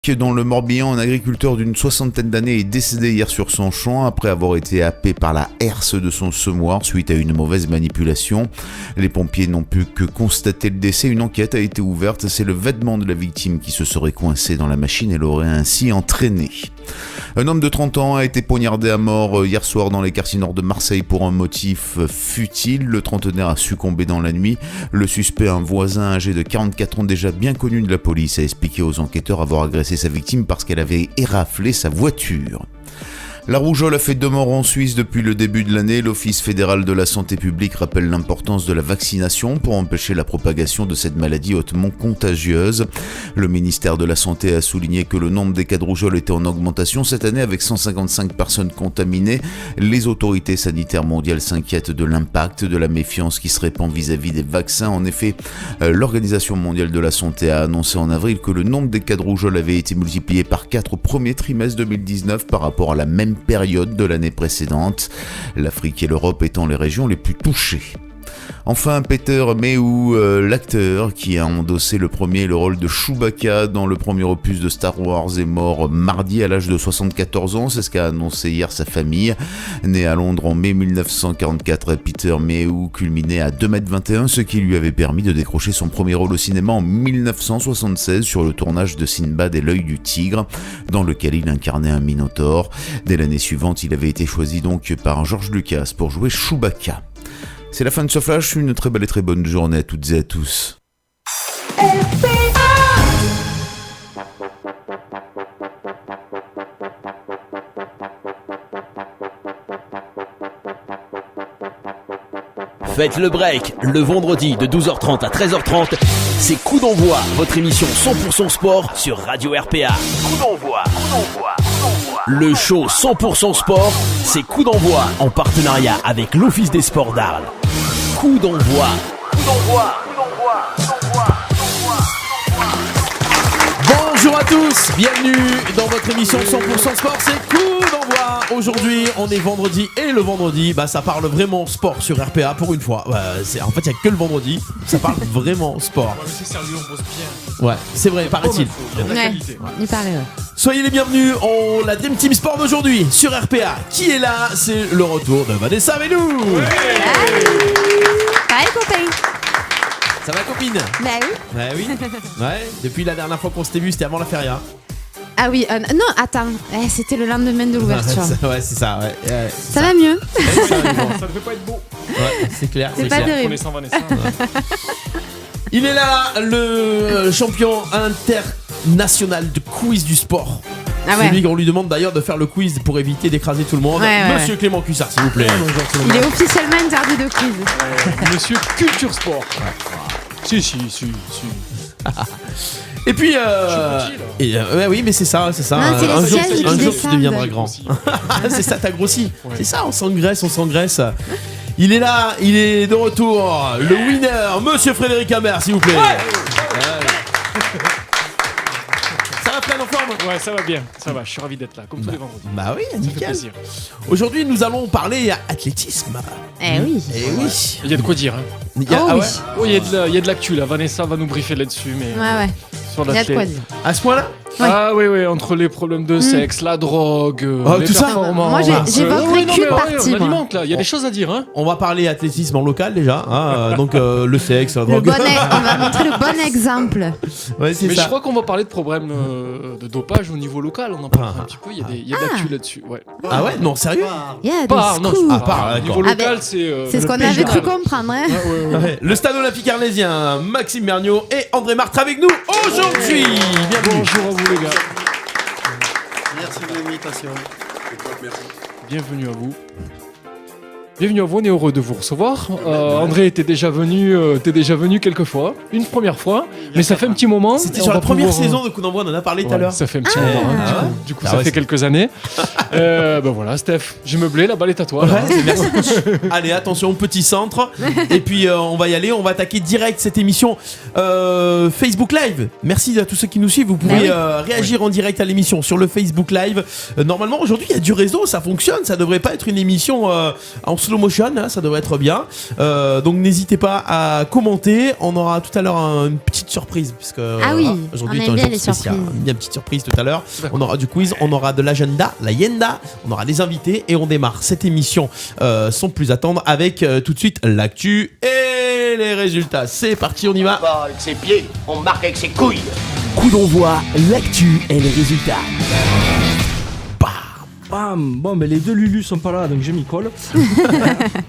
Vic, dans le Morbihan, un agriculteur d'une soixantaine d'années est décédé hier sur son champ après avoir été happé par la herse de son semoir suite à une mauvaise manipulation. Les pompiers n'ont pu que constater le décès. Une enquête a été ouverte. C'est le vêtement de la victime qui se serait coincé dans la machine et l'aurait ainsi entraîné. Un homme de 30 ans a été poignardé à mort hier soir dans les quartiers nord de Marseille pour un motif futile. Le trentenaire a succombé dans la nuit. Le suspect, un voisin âgé de 44 ans déjà bien connu de la police, a expliqué aux enquêteurs avoir agressé sa victime parce qu'elle avait éraflé sa voiture. La rougeole a fait 2 morts en Suisse depuis le début de l'année. L'Office fédéral de la santé publique rappelle l'importance de la vaccination pour empêcher la propagation de cette maladie hautement contagieuse. Le ministère de la Santé a souligné que le nombre des cas de rougeole était en augmentation cette année avec 155 personnes contaminées. Les autorités sanitaires mondiales s'inquiètent de l'impact de la méfiance qui se répand vis-à-vis des vaccins. En effet, l'Organisation mondiale de la santé a annoncé en avril que le nombre des cas de rougeole avait été multiplié par 4 au premier trimestre 2019 par rapport à la même période de l'année précédente, l'Afrique et l'Europe étant les régions les plus touchées. Enfin, Peter Mayhew, l'acteur qui a endossé le rôle de Chewbacca dans le premier opus de Star Wars, est mort mardi à l'âge de 74 ans. C'est ce qu'a annoncé hier sa famille. Né à Londres en mai 1944, Peter Mayhew culminait à 2,21 m, ce qui lui avait permis de décrocher son premier rôle au cinéma en 1976 sur le tournage de Sinbad et l'œil du tigre, dans lequel il incarnait un minotaure. Dès l'année suivante, il avait été choisi donc par George Lucas pour jouer Chewbacca. C'est la fin de ce flash, une très belle et très bonne journée à toutes et à tous. Faites le break, le vendredi de 12h30 à 13h30, c'est Coup d'envoi, votre émission 100% sport sur Radio RPA. Coup d'envoi. Le show 100% sport, c'est Coup d'envoi en partenariat avec l'Office des sports d'Arles. Coup d'envoi. Bonjour à tous, bienvenue dans votre émission 100% sport, c'est Coup d'envoi. Aujourd'hui, on est vendredi et le vendredi, ça parle vraiment sport sur RPA pour une fois. En fait, il n'y a que le vendredi, ça parle vraiment sport. Ouais, mais c'est sérieux, on bosse bien. Ouais, c'est vrai, paraît-il. Il paraît, ouais. Soyez les bienvenus, la Dream Team Sport d'aujourd'hui sur RPA. Qui est là? C'est le retour de Vanessa avec nous. Allez, copain. Ça va, copine? Bah oui. Ouais, depuis la dernière fois qu'on s'était vu, c'était avant la feria. Ah oui, non, attends, c'était le lendemain de l'ouverture. Ouais, c'est ça, ouais. Ça va mieux. Ça ne peut pas être beau. Ouais, c'est clair. C'est pas terrible. Connaissant Vanessa. Il est là, le champion international de quiz du sport. Ah ouais. Celui qu'on lui demande d'ailleurs de faire le quiz pour éviter d'écraser tout le monde. Monsieur Clément Cussard, s'il vous plaît. Il est officiellement interdit de quiz. Monsieur Culture Sport. Si. Et puis, petit, oui, mais c'est ça. Non, c'est un les jour, sièges qui tu descendent. deviendras grand. C'est ça, t'as grossi. Ouais. C'est ça, on s'engraisse. Il est là, il est de retour. Le winner, Monsieur Frédéric Hammer, s'il vous plaît. Ça va, plein en forme? Ouais, ça va bien. Ça va, je suis ravi d'être là, comme tous les vendredis. Bah oui, Ça fait nickel. plaisir. Aujourd'hui, nous allons parler athlétisme. Oui. Eh oui. Il y a de quoi dire. Hein. Ah ouais. Oh, il y a de l'actu là. Vanessa va nous briefer là-dessus. Mais Ouais. sur Il y a de quoi dire. À ce point-là? Ouais. Ah oui, entre les problèmes de sexe, la drogue, les tout ça. performances. Moi, j'évoquerai qu'une partie, On moi. alimente là, il y a des choses à dire. Hein. On va parler athlétisme en local déjà. Donc le sexe, la On drogue. va montrer le bon exemple. Ouais, c'est Mais ça. je crois qu'on va parler de problèmes de dopage au niveau local. On en parle un petit peu. Il y a de l'actu là-dessus. Ouais. Ah ouais? Non, sérieux? Il y a des Part, non, scoops. c'est part, au niveau d'accord. local, c'est. C'est ce qu'on le avait pays. cru comprendre, hein. Ouais. Ouais. Le stade olympique arlésien, Maxime Berniaud et André Martre avec nous aujourd'hui. Bienvenue. Bonjour à vous les gars. Merci de l'invitation. Bienvenue à vous. Bienvenue à vous, on est heureux de vous recevoir. André était déjà venu quelques fois, une première fois, mais ça fait un petit moment. C'était On sur la va première pouvoir, saison de Coup d'envoi, on en a parlé tout à ouais, l'heure. ça fait un petit moment, hein, du coup Ah ça ouais, fait c'est- quelques années. Ben voilà, Steph, j'ai meublé, la balle est à toi. là. Ouais, merci. Allez, attention, petit centre. Et puis on va y aller, on va attaquer direct cette émission Facebook Live. Merci à tous ceux qui nous suivent. Vous pouvez réagir en direct à l'émission sur le Facebook Live. Normalement, aujourd'hui, il y a du réseau, ça fonctionne. Ça devrait pas être une émission en slow motion, hein, ça devrait être bien. Donc n'hésitez pas à commenter. On aura tout à l'heure une petite surprise puisque aujourd'hui on aime est un bien jour les spécial. surprises. Il y a une petite surprise tout à l'heure. On aura du quiz, on aura de l'agenda, la yenda, on aura des invités et on démarre cette émission sans plus attendre avec tout de suite l'actu et les résultats. C'est parti, on y va. Pas avec ses pieds, on marque avec ses couilles. Coup d'envoi, l'actu et les résultats. Bam. Bon, les deux Lulu sont pas là, donc je m'y colle.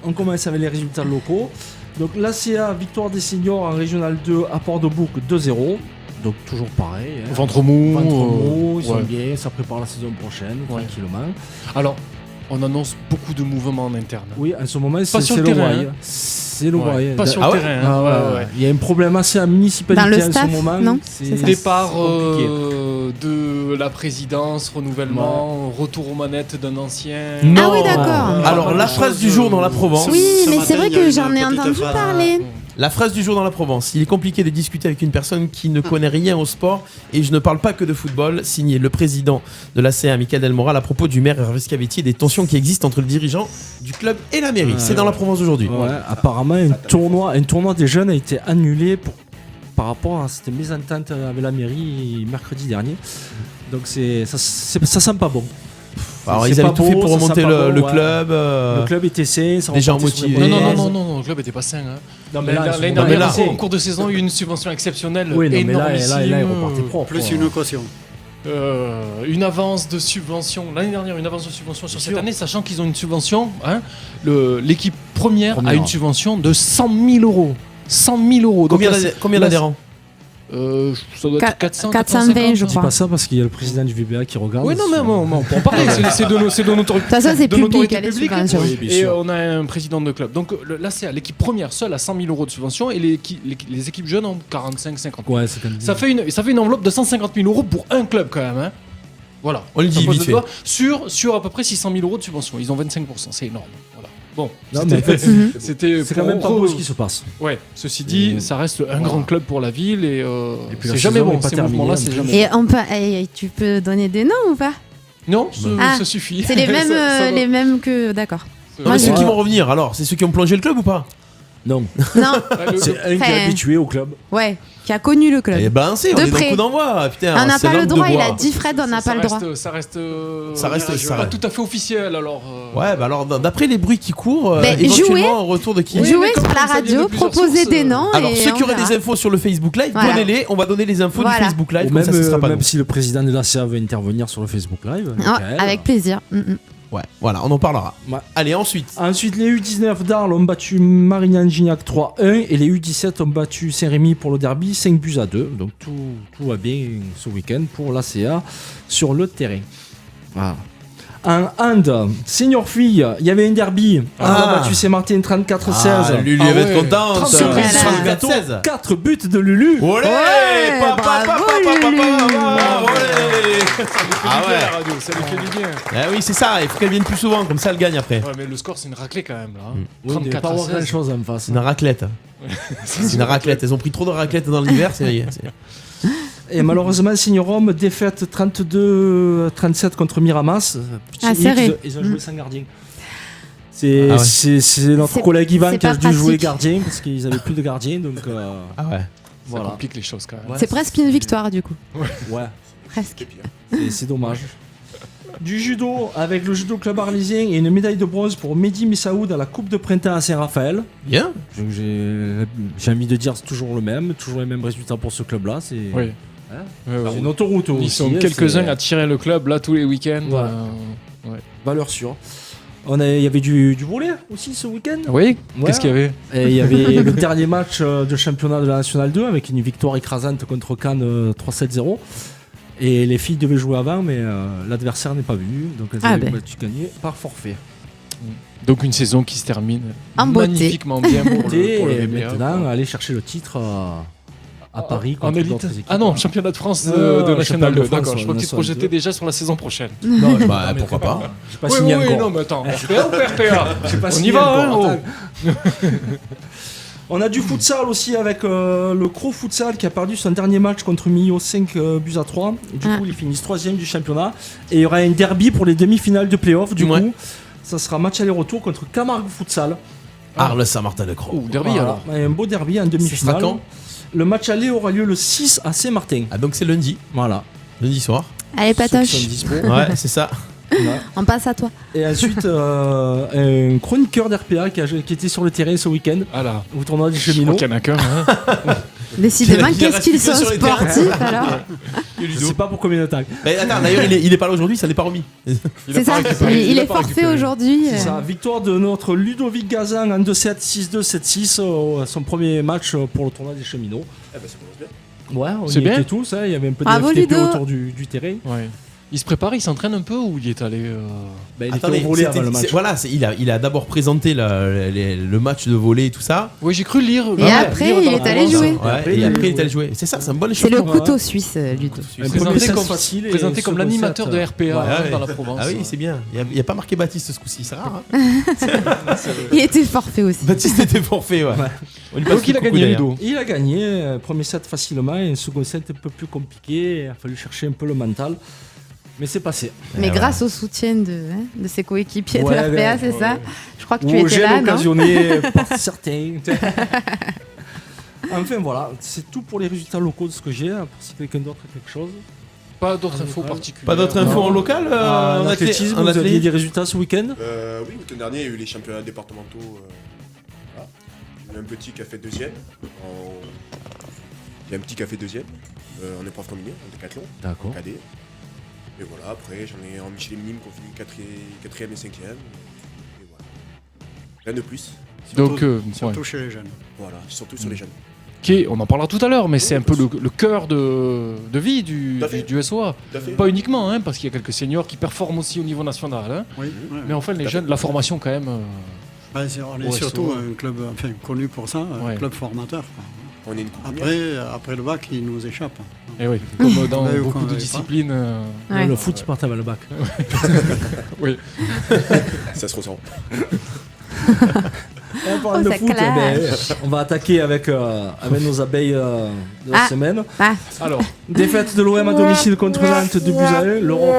On commence avec les résultats locaux. Donc l'ACA, victoire des seniors en Régional 2 à Port-de-Bouc 2-0. Donc toujours pareil. Hein. Ventre mou. Ils sont bien, ça prépare la saison prochaine, tranquillement. Alors, on annonce beaucoup de mouvements en interne. Oui, en ce moment, sur c'est le le terrain, why. hein. C'est le why. Pas sur le terrain. Hein. Ouais. Il y a un problème assez à la municipalité Dans le en staff, ce moment. non Départ compliqué. de la présidence, renouvellement, retour aux manettes d'un ancien. Ah oui, d'accord. Alors la phrase du jour dans la Provence. Oui, Ce mais matin, c'est vrai il y a que une j'en ai petite entendu phrase. parler. La phrase du jour dans la Provence. Il est compliqué de discuter avec une personne qui ne connaît rien au sport et je ne parle pas que de football. Signé le président de l'ACA, Michael Delmoral, à propos du maire Hervé Scavetti et des tensions qui existent entre le dirigeant du club et la mairie. C'est dans la Provence aujourd'hui. Ouais, apparemment, un tournoi des jeunes a été annulé par rapport à cette mésentente avec la mairie mercredi dernier. Donc ça sent pas bon. Alors C'est ils avaient pas tout fait beau, pour ça remonter sent pas le bon, ouais. club. Le club était sain, ça des gens repartait sur les motivés. bonnes bases. Non, le club était pas sain. Hein. Non, mais L'année là, dernière, c'est- en cours de saison, il y a eu une subvention exceptionnelle. Oui, non, mais là, énormissime. il repartait propre. Plus une caution. Une avance de subvention. L'année dernière, une avance de subvention sur Bien cette sûr. année, sachant qu'ils ont une subvention. Hein, l'équipe première a Première. une subvention de 100 000 euros. 100 000 euros. Donc Combien là, d'adhérents ça doit être 400, 420, je Je dis crois. pas ça parce qu'il y a le président du VBA qui regarde. Oui, non, mais on peut en parler. C'est de notre De toute façon, c'est de public, notoriété elle est publique. subvention. Oui, bien Et sûr. on a un président de club. Donc là, c'est l'équipe première seule à 100 000 euros de subvention et les équipes jeunes ont 45, 50 000. Ouais, c'est comme Ça fait une enveloppe de 150 000 euros pour un club quand même. Hein. Voilà. On le dit Ça pose vite le fait. doigt sur à peu près 600 000 euros de subvention. Ils ont 25%. C'est énorme. Voilà. Bon, Non, mais en fait, c'était c'est quand même pas beau ce qui se passe. Ouais. Ceci dit, ça reste un grand club pour la ville et puis la c'est jamais saison bon. est pas Ces terminée, mouvements-là, en c'est plus. jamais. Et tu peux donner des noms ou pas? Non, Ah. ça suffit. C'est les mêmes, Ça va. les mêmes que. D'accord. Non, mais ceux je- qui vont revenir, alors, c'est ceux qui ont plongé le club ou pas? Non, Non, c'est un qui est Enfin, habitué au club. ouais, qui a connu le club. Eh ben, c'est, on De est dans le près. coup d'envoi. Putain, On n'a c'est pas le l'homme de droit, il bois. a dit Fred, on n'a pas le droit. Ça reste Ça pas tout à fait officiel alors. Ouais, bah alors, d'après les bruits qui courent, Ben, éventuellement, jouez. un retour de qui? Oui, Jouez mais comme sur la ça vient de radio, plusieurs proposez sources, des noms. Alors, et ceux qui on auraient des verra. infos sur le Facebook Live, Voilà. donnez-les. On va donner les infos Voilà. du Facebook Live. Ou Comme même, ça, ce sera pas même nous. si le président de l'ACA veut intervenir sur le Facebook Live. Ah, Michael. avec plaisir. Ouais, voilà, on en parlera. Ouais. Allez, ensuite. Ensuite, les U19 d'Arles ont battu Marignan-Gignac 3-1 et les U17 ont battu Saint-Rémy pour le derby 5-2. Donc tout va bien ce week-end pour l'ACA sur le terrain. Voilà. En hand, senior fille, il y avait un derby. On a battu Saint-Martin 34-16. Ah, Lulu Ah va ouais. être contente. Surprise Voilà. sur le gâteau. 4 buts de Lulu. Olé, Ouais, bravo, Lulu. olé. Ah ouais. La radio, ça lui fait du bien. Eh oui, c'est ça, il faut qu'elle vienne plus souvent, comme ça elle gagne après. Ouais, mais le score, c'est une raclée quand même là. hein. Oui, il n'y a 34 pas à grand 16. chose en face. C'est une raclette. C'est une raclette. Elles ont pris trop de raclette dans l'hiver, c'est. Et malheureusement, Signorom défaite 32-37 contre Miramas. Petit Ah, X, serré. ils ont joué sans gardien. C'est Ah ouais. c'est notre C'est- collègue Ivan c'est qui a pas dû jouer pratique. gardien parce qu'ils n'avaient plus de gardien. Donc Ah ouais. Ça voilà. complique les choses quand même. Ouais, C'est presque une victoire du coup. Ouais, Presque. c'est dommage. Du judo avec le judo club arlésien et une médaille de bronze pour Mehdi Messaoud à la Coupe de printemps à Saint-Raphaël. Bien. Donc j'ai envie de dire c'est toujours les mêmes résultats pour ce club-là. C'est Oui. Hein Ouais, ouais. c'est une autoroute Ils aussi. sont hein, quelques-uns c'est à tirer le club là tous les week-ends. Ouais. valeur sûre. Il y avait du volley aussi ce week-end. Oui. Ouais. Qu'est-ce qu'il y avait? Et il y avait le dernier match de championnat de la Nationale 2 avec une victoire écrasante contre Cannes 3-7-0. Et les filles devaient jouer avant, mais l'adversaire n'est pas venu. Donc elles avaient gagné par forfait. Donc une saison qui se termine En beauté. magnifiquement bien pour le Et VBA. maintenant, aller chercher le titre à Paris. En contre élite. d'autres équipes. Ah non, championnat de France Non, de National championnat 2. de France, D'accord, je crois que tu te National projetais 2. déjà sur la saison prochaine. Non, Bah, pourquoi pas. J'ai pas signé encore. non, mais attends. RPA ou pas RPA J'ai pas On y signé va, hein, encore, oh. attends. On a du futsal aussi avec le Cro Futsal qui a perdu son dernier match contre Millau 5-3. Du coup, ils finissent 3ème du championnat. Et il y aura un derby pour les demi-finales de play-off. Du Ouais. coup, Ça sera match aller-retour contre Camargue Futsal. Arles-Saint-Martin-de-Croix. Ouh, derby Voilà. alors. Un beau derby en Ça sera demi-finale. quand ? Le match aller aura lieu le 6 à Saint-Martin. Ah, donc c'est lundi. Voilà. Lundi soir. Allez, Ceux qui patoche, sont dispo. Ouais, c'est ça. Voilà. on passe à toi. Et ensuite, un chroniqueur d'RPA qui était sur le terrain ce week-end Ah là. au tournoi des Je crois cheminots. qu'il y en a qu'un. Hein. Décidément, Il qu'est-ce qu'ils reste que sont sur les terrains. sportifs alors. Je sais pas pour combien de temps. Mais attends, d'ailleurs, il est pas là aujourd'hui, ça n'est pas remis. C'est ça, il est forfait aujourd'hui. C'est ça, victoire de notre Ludovic Gazan en 2-7, 6-2, 7-6, son premier match pour le tournoi des cheminots. Ouais, on C'est y bien. était tous, hein, il y avait un peu de Bravo, FTP Ludo. autour du terrain. Ouais. Il se prépare, il s'entraîne un peu ou il est allé. Il Attendez, était au volley c'était- avant le match. voilà, il a d'abord présenté le match de volley et tout ça. Oui, j'ai cru lire. Et après, il est allé jouer. Ouais, et après, il est allé jouer. C'est ça, c'est un bon C'est le échauffement. couteau suisse, Ludo. Un Présenté premier set comme- facile et Présenté comme second l'animateur set, de RPA Ouais. dans la Provence. Ah oui, c'est bien. Il n'y a pas marqué Baptiste ce coup-ci, c'est rare. Hein. Il était forfait aussi. Baptiste était forfait, ouais. On lui passe Donc il le a coucou, gagné d'ailleurs. Ludo. Il a gagné, premier set facilement et un second set un peu plus compliqué. Il a fallu chercher un peu le mental. Mais c'est passé. Mais Ouais, grâce au soutien de ses coéquipiers Ouais, de RPA, ouais, c'est ça. Je crois que tu Ou étais j'ai là, non? occasionné par certains. Enfin voilà, c'est tout pour les résultats locaux de ce que j'ai. Pour si quelqu'un d'autre a quelque chose. Pas d'autres infos particulières. Pas d'autres infos Non. en local En athlétisme, vous aviez athlétisme des résultats ce week-end? Oui, le week-end dernier, il y a eu les championnats départementaux. Voilà. Il y a eu un petit qui a fait deuxième. Il y a un petit qui a fait deuxième en épreuve combinée, en décathlon, D'accord. en cadet. Et voilà, après, j'en ai en Michel Minime qui ont fini 4e et 5e. Et voilà. Rien de plus. Donc, Surtout ouais. chez les jeunes. Voilà, surtout sur les jeunes. On en parlera tout à l'heure, mais c'est un peu le cœur de vie du Tout à fait. du SOA. Tout à fait. Pas uniquement, hein, parce qu'il y a quelques seniors qui performent aussi au niveau national. Hein. Oui, Mais enfin, les Tout à jeunes, la formation quand même. on est Ouais, surtout ça va. un club connu pour ça, un Ouais. club formateur. Quoi. On est une coutumière. Après le bac, il nous échappe. Et oui, comme dans Ouais, ou beaucoup qu'on de avait disciplines. Ouais. Le foot, il part avant le bac. Oui. Ça se ressent. En parlant de ça foot, clash. on va attaquer avec nos abeilles de la Ah. semaine. Ah, Alors, Défaite de l'OM à domicile contre Nantes, 2 buts à 1. L'Europe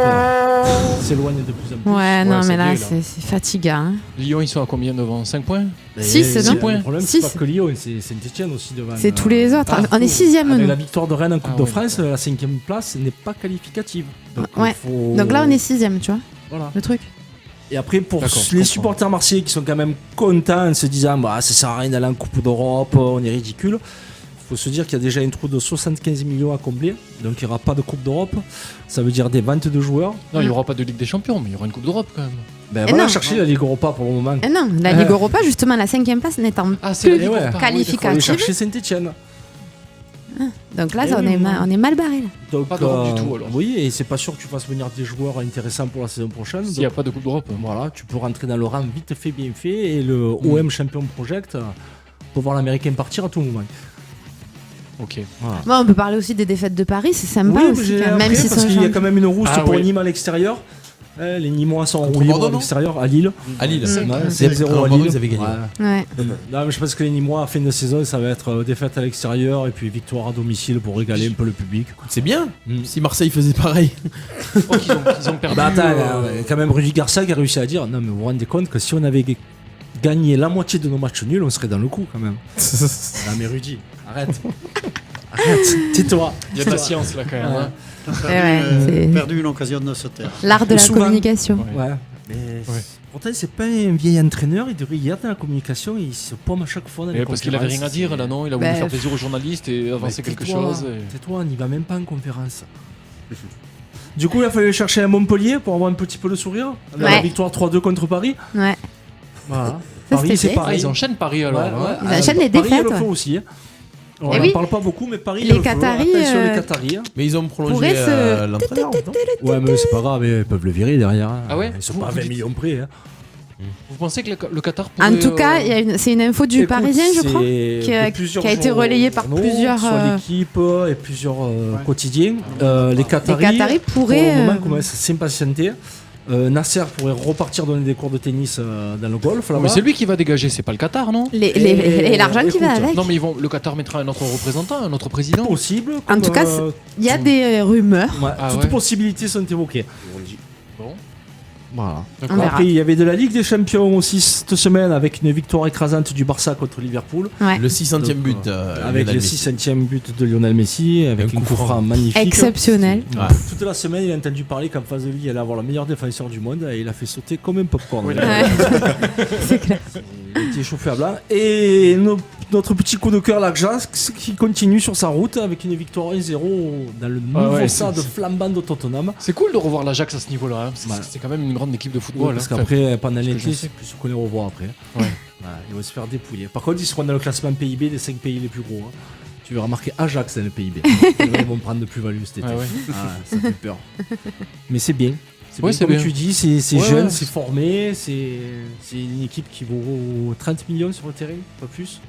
s'éloigne de plus en plus. ouais, non, ça mais là, y est, là. c'est fatigant. Hein. Lyon, ils sont à combien devant 5 points? Six, Et non le problème, c'est Six. pas que Lyon, c'est Saint-Etienne aussi devant. C'est tous les autres. partout. On est 6e, Avec nous. la victoire de Rennes en Coupe Ah de ouais. France, la 5e place n'est pas qualificative. Donc, Ouais. faut- Donc là, on est 6e, tu vois, Voilà. le truc. Et après, pour D'accord, je les comprends. supporters marseillais qui sont quand même contents en se disant bah, ça sert à rien d'aller en Coupe d'Europe, on est ridicule. Il faut se dire qu'il y a déjà un trou de 75 millions à combler, donc il n'y aura pas de Coupe d'Europe. Ça veut dire des ventes de joueurs. Non, il n'y aura pas de Ligue des Champions, mais il y aura une Coupe d'Europe quand même. Ben Et voilà, non. chercher la Ligue Europa pour le moment. Et non, la Ligue Europa, justement, la 5e place n'étant Ah, c'est la plus Ligue ouais. Europa. Il faut aller qualificative. chercher Saint-Etienne. Donc là, Eh ça, oui, oui. on est mal barré là. Donc, Pas d'Europe du tout, alors. Oui, et c'est pas sûr que tu fasses venir des joueurs intéressants pour la saison prochaine. S'il n'y a Donc, pas de Coupe d'Europe. voilà, tu peux rentrer dans le rang vite fait, bien fait, et le OM Champion Project pour voir l'Américain partir à tout moment. Ok. Voilà. Bon, on peut parler aussi des défaites de Paris, c'est sympa Oui, aussi, j'ai quand même, appris même s'ils parce sont qu'il y a gentils. quand même une rousse Ah pour oui. Nîmes à l'extérieur. Les Nîmois sont Contre rouillés Bordeaux, à non l'extérieur, à Lille. À Lille. Ouais, C'est 0 à Bordeaux, Lille. ils avaient gagné. Ouais. Ouais. Non, mais je pense que les Nîmois à fin de saison, ça va être défaite à l'extérieur et puis victoire à domicile pour régaler un peu le public. C'est bien. Mm. Si Marseille faisait pareil. Je crois qu'ils ont perdu. Bah attends, quand même Rudy Garcia qui a réussi à dire non mais vous vous rendez compte que si on avait gagné la moitié de nos matchs nuls, on serait dans le coup quand même. Non mais Rudy, arrête. Arrête, tais-toi. Il y a de la science là quand même. hein. ouais, c'est- Perdu une occasion de se taire. L'art de la Souvent. communication. Ouais. Ouais. Mais Ouais. pourtant c'est pas un vieil entraîneur, il devrait y être dans la communication, il se paume à chaque fois dans les Mais parce qu'il avait rien à dire là, non? Il a voulu Bah, faire plaisir aux journalistes et avancer quelque chose. et- Tais-toi, on n'y va même pas en conférence. Du coup, il a fallu chercher à Montpellier pour avoir un petit peu le sourire. Avec Ouais. la victoire 3-2 contre Paris. Ouais. Voilà. Ça, Paris, c'était c'est bien. Ah, pareil. ils enchaînent Paris alors. Ouais, hein. ouais. Ils enchaînent les Paris, défaites, le fait ouais. aussi. hein. On Eh n'en oui. parle pas beaucoup, mais Paris, Les le fait. Qataris, Attention, les Qataris. hein. Mais ils ont prolongé Pourrait se- l'entraîneur. non Ouais, mais c'est pas grave, ils peuvent le virer derrière. hein. Ah ouais Ils sont Vous- pas à vous 20 dites- millions près. hein. Vous pensez que le Qatar pourrait. En tout cas, c'est une info du Écoute, Parisien, je crois, c'est qui a- de plusieurs qui a été relayée par journaux, plusieurs, Soit l'équipe et plusieurs quotidiens. Les Qataris, Les Qataris pourraient, pour le moment, euh, commencent à s'impatienter. Nasser pourrait repartir donner des cours de tennis dans le golf. Non, là-bas. mais c'est lui qui va dégager, c'est pas le Qatar, non? et l'argent qui va écoute, avec. Non, mais le Qatar mettra un autre représentant, un autre président. Possible. En tout cas, il y a des rumeurs. ouais, Ah toutes ouais. possibilités sont évoquées. Ils ont dit. Bon. Voilà. On verra. Après, il y avait de la Ligue des Champions aussi cette semaine avec une victoire écrasante du Barça contre Liverpool. Ouais. Le 600e but. Avec Lionel le Messi. 600e but de Lionel Messi, avec Un un coup coup franc magnifique. Exceptionnel. Ouais. Toute la semaine, il a entendu parler qu'en face de lui, il allait avoir le meilleur défenseur du monde et il a fait sauter comme un popcorn. Oui, Ouais. C'est clair. Il était chauffé à blanc. Et notre petit coup de cœur, l'Ajax, qui continue sur sa route avec une victoire 1-0 dans le nouveau ouais, stade c'est- flambant de Tottenham. C'est cool de revoir l'Ajax à ce niveau-là. Hein, parce que Ouais. c'est quand même une grande équipe de football. Parce hein. qu'après, pendant parce que l'été, j'en c'est sais. plus ce qu'on les revoit après. Ouais. Ils vont se faire dépouiller. Par contre, ils seront dans le classement PIB des 5 pays les plus gros. hein. Tu verras marquer Ajax dans le PIB. Ils vont prendre de plus-value cet été. Ouais, ouais. Ah, ça fait peur. Mais c'est bien. C'est Ouais, bien, c'est comme bien. tu dis, c'est Ouais, jeune, ouais. c'est formé, c'est une équipe qui vaut 30 millions sur le terrain, pas plus.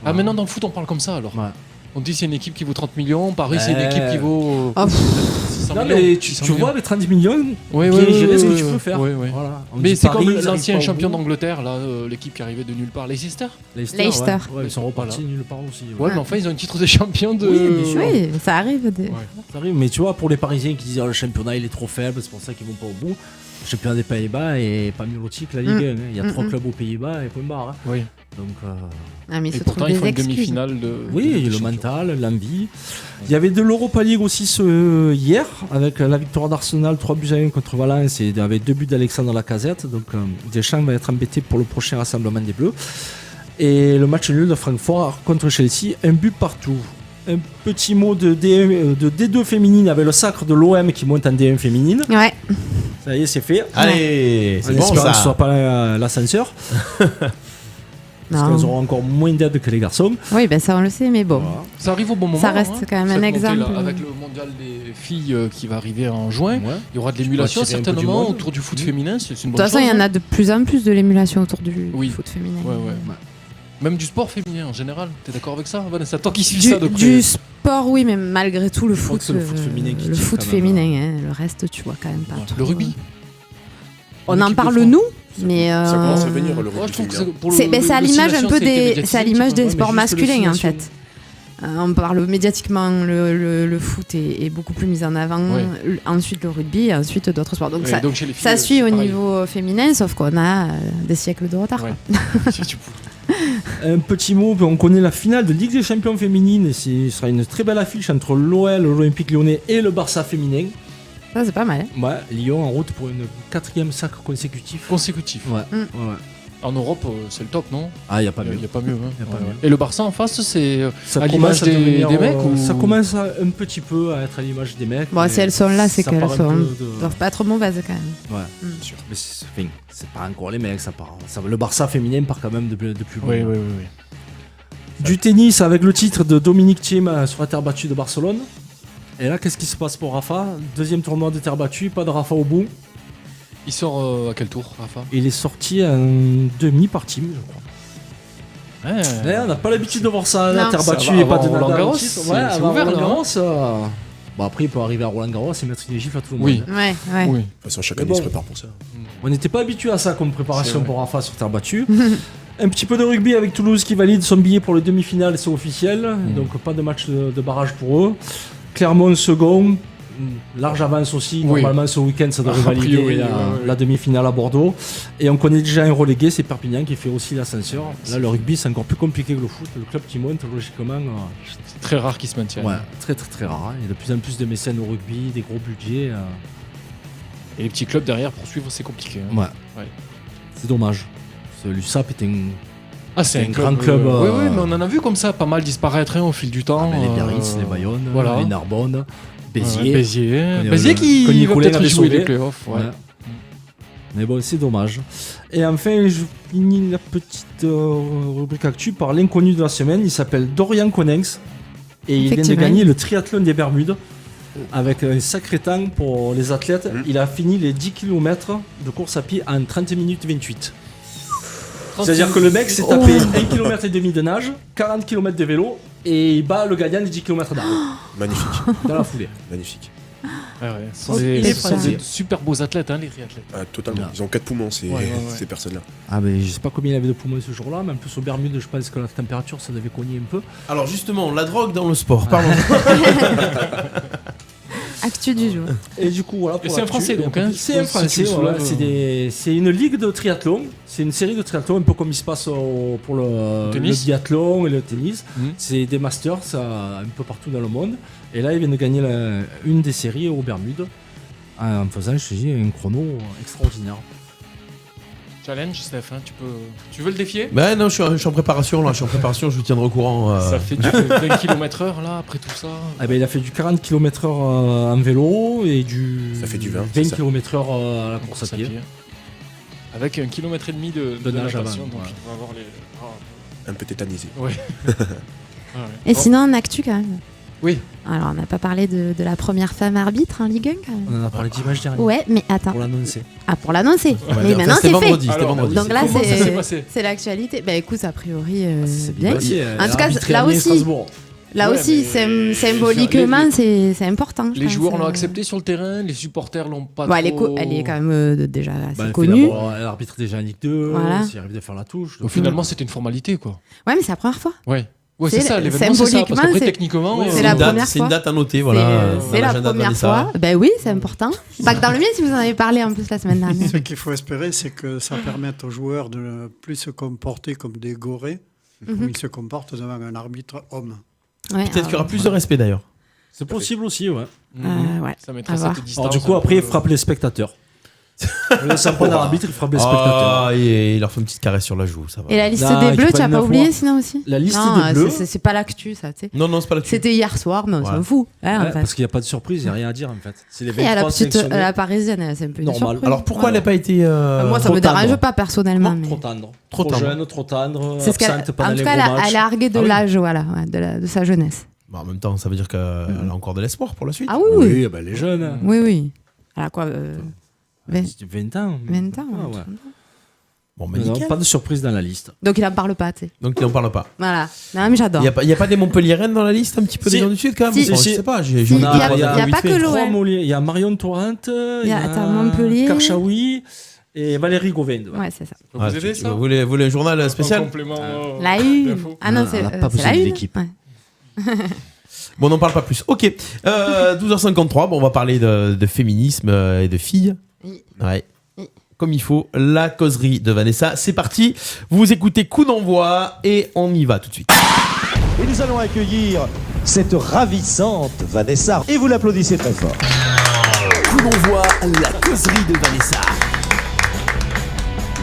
Ah, maintenant dans le foot, on parle comme ça alors. Ouais. On dit c'est une équipe qui vaut 30 millions, Paris c'est une équipe qui vaut Oh, 600 Non, millions. mais tu 600 vois, avec 30 millions, Ouais, bien ouais, gérer ce que ouais, tu ouais, peux faire. ouais, ouais. Voilà. On Mais dit c'est Paris, comme ils arrivent l'ancien pas au champion bout. d'Angleterre, là, l'équipe qui arrivait de nulle part, Leicester. Leicester. Leicester. Ouais, ils sont repartis nulle part aussi. Ouais, mais enfin ils ont un titre de champion de. Oui, bien sûr. oui, ça arrive. Ça arrive, mais tu vois, pour les Parisiens qui disent oh, le championnat il est trop faible, c'est pour ça qu'ils vont pas au bout. Le championnat des Pays-Bas est pas mieux loti que la Ligue 1. hein. Il y a 3 clubs aux Pays-Bas et point barre. hein. Oui. Donc, Ah, mais il Et se pourtant trouve ils des font une excuses. demi-finale de. oui, de le champion. mental, l'envie. Il y avait de l'Europa League aussi hier, avec la victoire d'Arsenal 3-1 contre Valence et avec 2 buts d'Alexandre Lacazette. Donc Deschamps va être embêté pour le prochain rassemblement des Bleus. Et le match nul de Francfort contre Chelsea, un but partout. Un petit mot de D2 féminine avec le sacre de l'OM qui monte en D1 féminine. Ouais. Ça y est, c'est fait. Allez, En c'est bon espérant que ce ça. soit pas l'ascenseur. Parce Non. qu'elles auront encore moins d'aide que les garçons. Oui, ben ça on le sait, mais bon. Voilà. Ça arrive au bon moment. Ça reste hein, quand même cette un montée-là. exemple. Avec le mondial des filles qui va arriver en juin, Ouais. il y aura de l'émulation tirer un peu du certainement monde. autour du foot féminin. C'est une De bonne toute façon, chose, il y en hein. a de plus en plus de l'émulation autour du Oui. foot féminin. Ouais, ouais. Même du sport féminin en général. T'es d'accord avec ça, Vanessa? Toi qui suis Du, ça de près. du sport, oui, mais malgré tout, le Je crois foot, que c'est le foot féminin qui le tient foot quand même. féminin, hein, le reste, tu vois quand même pas. Ouais. trop. Le rugby. On En en équipe de parle France. nous, mais Ça commence à venir le Moi, rugby je trouve que féminin. pour le- c'est à l'image un l'oscillation, peu ça a été des, médiatisé c'est à un petit l'image peu. des mais sports juste masculins en l'oscillation. fait. On parle médiatiquement, le foot est beaucoup plus mis en avant. Ouais. Ensuite le rugby, et ensuite d'autres sports. Donc Ouais, ça, donc chez les filles, ça suit c'est au pareil. niveau féminin, sauf qu'on a des siècles de retard. Ouais. quoi. Si tu peux. Un petit mot, on connaît la finale de Ligue des Champions féminine et ce sera une très belle affiche entre l'OL, l'Olympique Lyonnais et le Barça féminin. Ça c'est pas mal. Hein. Ouais, Lyon en route pour une 4e sacre consécutif. Consécutif. Ouais. Mm. Ouais. En Europe, c'est le top, non? Ah, il n'y a pas Il mieux. n'y a pas mieux. Hein. Y a pas Ouais, mieux. ouais. Et le Barça en face, c'est Ça à l'image des mecs ou... Ça commence un petit peu à être à l'image des mecs. Bon, mais si elles sont là, c'est ça qu'elles part un sont. peu Elles doivent pas être mauvaises quand même. Ouais, Mm. bien sûr. Mais c'est pas encore les mecs, ça part. Le Barça féminin part quand même de plus loin. Oui, oui, oui, oui. Du tennis avec le titre de Dominique Thiem sur la terre battue de Barcelone. Et là, qu'est-ce qui se passe pour Rafa? Deuxième tournoi de terre battue, pas de Rafa au bout. Il sort à quel tour, Rafa? Il est sorti en demi par team, je crois. Ouais. On n'a pas l'habitude de voir ça, la Non. terre Ça battue va et pas avant de Nadal Roland-Garros, au titre. c'est- Ouais, c'est avant ouvert, là, Roland-Garros. Bon, après, il peut arriver à Roland-Garros et mettre des gifles à tout le monde. Oui. Ouais, ouais. Oui. De toute façon, chaque Mais année, il se bon. prépare pour ça. On n'était pas habitué à ça comme C'est préparation vrai. pour Rafa sur terre battue. Un petit peu de rugby avec Toulouse qui valide son billet pour le demi-finale, c'est officiel. Donc pas de match de barrage pour eux. Clermont second. Large avance aussi. Oui. Normalement ce week-end ça devrait A valider priori, la, ouais, ouais. la demi-finale à Bordeaux. Et on connaît déjà un relégué, c'est Perpignan qui fait aussi l'ascenseur. Là le rugby c'est encore plus compliqué que le foot. Le club qui monte logiquement. C'est très rare qu'il se maintienne. Ouais, très très très rare. Il y a de plus en plus de mécènes au rugby, des gros budgets. Et les petits clubs derrière pour suivre, c'est compliqué. hein. Ouais. Ouais. C'est dommage. L'USAP est un. Ah, c'est un grand club, Oui, oui, mais on en a vu comme ça pas mal disparaître hein, au fil du temps. Les Biarritz, les Bayonne, voilà. les Narbonne, Béziers. Ouais, Béziers. Qu'on y a- Béziers qui que va Nicolas peut-être avait jouer sauvé. les playoffs. Ouais. Ouais. Mais bon, c'est dommage. Et enfin, je finis la petite rubrique actu par l'inconnu de la semaine. Il s'appelle Dorian Connex. Et il vient de Effectivement. gagner le triathlon des Bermudes. Avec un sacré temps pour les athlètes. Il a fini les 10 km de course à pied en 30 minutes 28. C'est-à-dire que le mec s'est tapé 1 km et demi de nage, 40 km de vélo, et il bat le gagnant des 10 km d'arrêt Magnifique. dans la foulée. Magnifique. Ouais, ouais. Ce sont Oh, des, il est ce sont français. des super beaux athlètes, hein, les triathlètes. Ah, totalement. Ouais. Ils ont 4 poumons, ces, Ouais, ouais, ouais. ces personnes-là. Ah ben je sais pas combien il avait de poumons ce jour-là, mais en plus aux Bermudes je pense que la température ça devait cogner un peu. Alors justement, la drogue dans le sport, parlons. Actu du jour. Et du coup, voilà. Et c'est un Français, donc, hein. C'est un Si tu Français, le voilà. soulèves, C'est une ligue de triathlon. C'est une série de triathlon, un peu comme il se passe pour le biathlon et le tennis. C'est des masters un peu partout dans le monde. Et là, ils viennent de gagner une des séries aux Bermudes en faisant, je te dis, un chrono extraordinaire. Challenge, Steph, hein, tu veux le défier? Ben non, je suis en préparation là, je vous tiendrai au courant. Ça fait du 20 km/h là, après tout ça. Ah ben, il a fait du 40 km/h en vélo et Ça fait du 20 km/h à la course à pied. Avec 1,5 km de nage avant, natation, donc ouais. il va avoir les... Un peu tétanisé. Ouais. Et sinon, en actu quand même. Oui. Alors, on n'a pas parlé de la première femme arbitre en Ligue 1 quand même. On en a parlé dimanche dernier. Ouais, mais attends. Pour l'annoncer. Ah, pour l'annoncer. Ouais, Mais maintenant, c'était c'est vendredi, fait. c'était vendredi. Donc là, Comment ça s'est passé? c'est l'actualité. Bah écoute, a priori, C'est bien. passé, En tout cas, arbitré là Amiens aussi, Strasbourg. là Ouais, aussi, mais symboliquement, c'est important. je Les pense. joueurs l'ont accepté sur le terrain, les supporters l'ont pas Bon, trop... elle est quand même déjà assez Bah, elle fait connue. d'abord- Elle arbitre déjà en Ligue 2. Voilà. S'il arrive de faire la touche. Donc, finalement, c'était une formalité, quoi. Ouais, mais c'est la première fois. Ouais, c'est C'est- ça, l'événement, c'est ça. Parce symboliquement, qu'après, c'est- techniquement... Ouais, C'est c'est la une date- première C'est une fois. date à noter, voilà. C'est la première fois. Ben oui, c'est important. Pas que dans le mien, si vous en avez parlé en plus la semaine dernière. Ce qu'il faut espérer, c'est que ça permette aux joueurs de ne plus se comporter comme des gorées, comme ils se comportent devant un arbitre homme. Ouais, Peut-être qu'il y aura plus de respect d'ailleurs. C'est possible aussi, ouais. ouais. Ça mettra À voir. cette distance. Alors, du coup, après, il frappe les spectateurs. Le samplon l'arbitre, il frappe les spectateurs. Ah, et il leur fait une petite caresse sur la joue, ça va. Et la liste Non, des ils bleus, tu prennent as pas 9 oublié mois. sinon aussi? La liste Non, des bleus. c'est pas l'actu, ça, tu sais. Non, c'est pas là-dessus. C'était hier soir, mais on s'en Ouais. fout. Hein, en Ouais, fait. parce qu'il n'y a pas de surprise, il n'y a rien à dire en fait. C'est les Et à la 23 petite, sélectionnés. la parisienne, c'est un peu une Normal. surprise. Alors pourquoi elle n'a pas été. Moi, ça trop me dérange tendre. pas personnellement. Non, mais... trop tendre. Trop Trop tendre. jeune, trop tendre. C'est ce qu'elle. Absente pendant En tout les cas, gros elle matchs. a argué de Ah oui. l'âge, voilà, de sa jeunesse. Bah, en même temps, ça veut dire qu'elle a encore de l'espoir pour la suite. Ah oui, oui. Oui, bah, les jeunes. Oui, oui. Elle a quoi 20 C'était 20 ans. 20 ans. Ah, ouais. ouais. Bon, mais Non, nickel. pas de surprise dans la liste. Donc il en parle pas, tu sais. Donc il n'en parle pas. Voilà. Non, mais j'adore. Il n'y a pas des Montpelliéraines dans la liste, un petit peu Si. des gens du Sud quand même Si. Bon, Si. Je sais pas, j'ai Si, vu il y a- deux, il y a trois pas vite que fait. l'eau. Trois Ouais. Molières. Il y a Marion Torrent, il y a Attends, Montpellier. Karchaoui et Valérie Gauvin. Ouais, c'est ça. Vous Ah, aidez tu- ça vous voulez un journal En spécial complément. La une. d'infos. Ah non, On c'est n'a pas c'est besoin la une. d'équipe. Ouais. Bon, on n'en parle pas plus. Ok, 12h53, bon, on va parler de féminisme et de filles. Oui. Ouais. Oui. Comme il faut, la causerie de Vanessa. C'est parti, vous écoutez Coup d'envoi et on y va tout de suite. Et nous allons accueillir cette ravissante Vanessa. Et vous l'applaudissez très fort. Coup d'envoi, la causerie de Vanessa.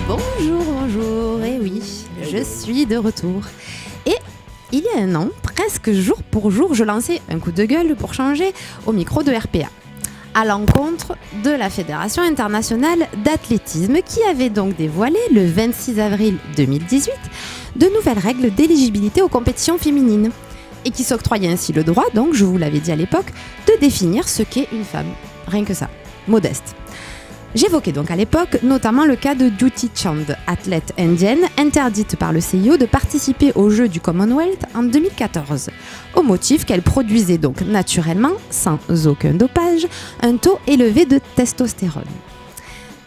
Bonjour, et oui, je suis de retour. Et il y a un an, presque jour pour jour, je lançais un coup de gueule pour changer au micro de RPA, à l'encontre de la Fédération internationale d'athlétisme qui avait donc dévoilé le 26 avril 2018 de nouvelles règles d'éligibilité aux compétitions féminines et qui s'octroyait ainsi le droit, donc je vous l'avais dit à l'époque, de définir ce qu'est une femme. Rien que ça, modeste. J'évoquais donc à l'époque notamment le cas de Dutee Chand, athlète indienne interdite par le CIO de participer aux Jeux du Commonwealth en 2014, au motif qu'elle produisait donc naturellement, sans aucun dopage, un taux élevé de testostérone.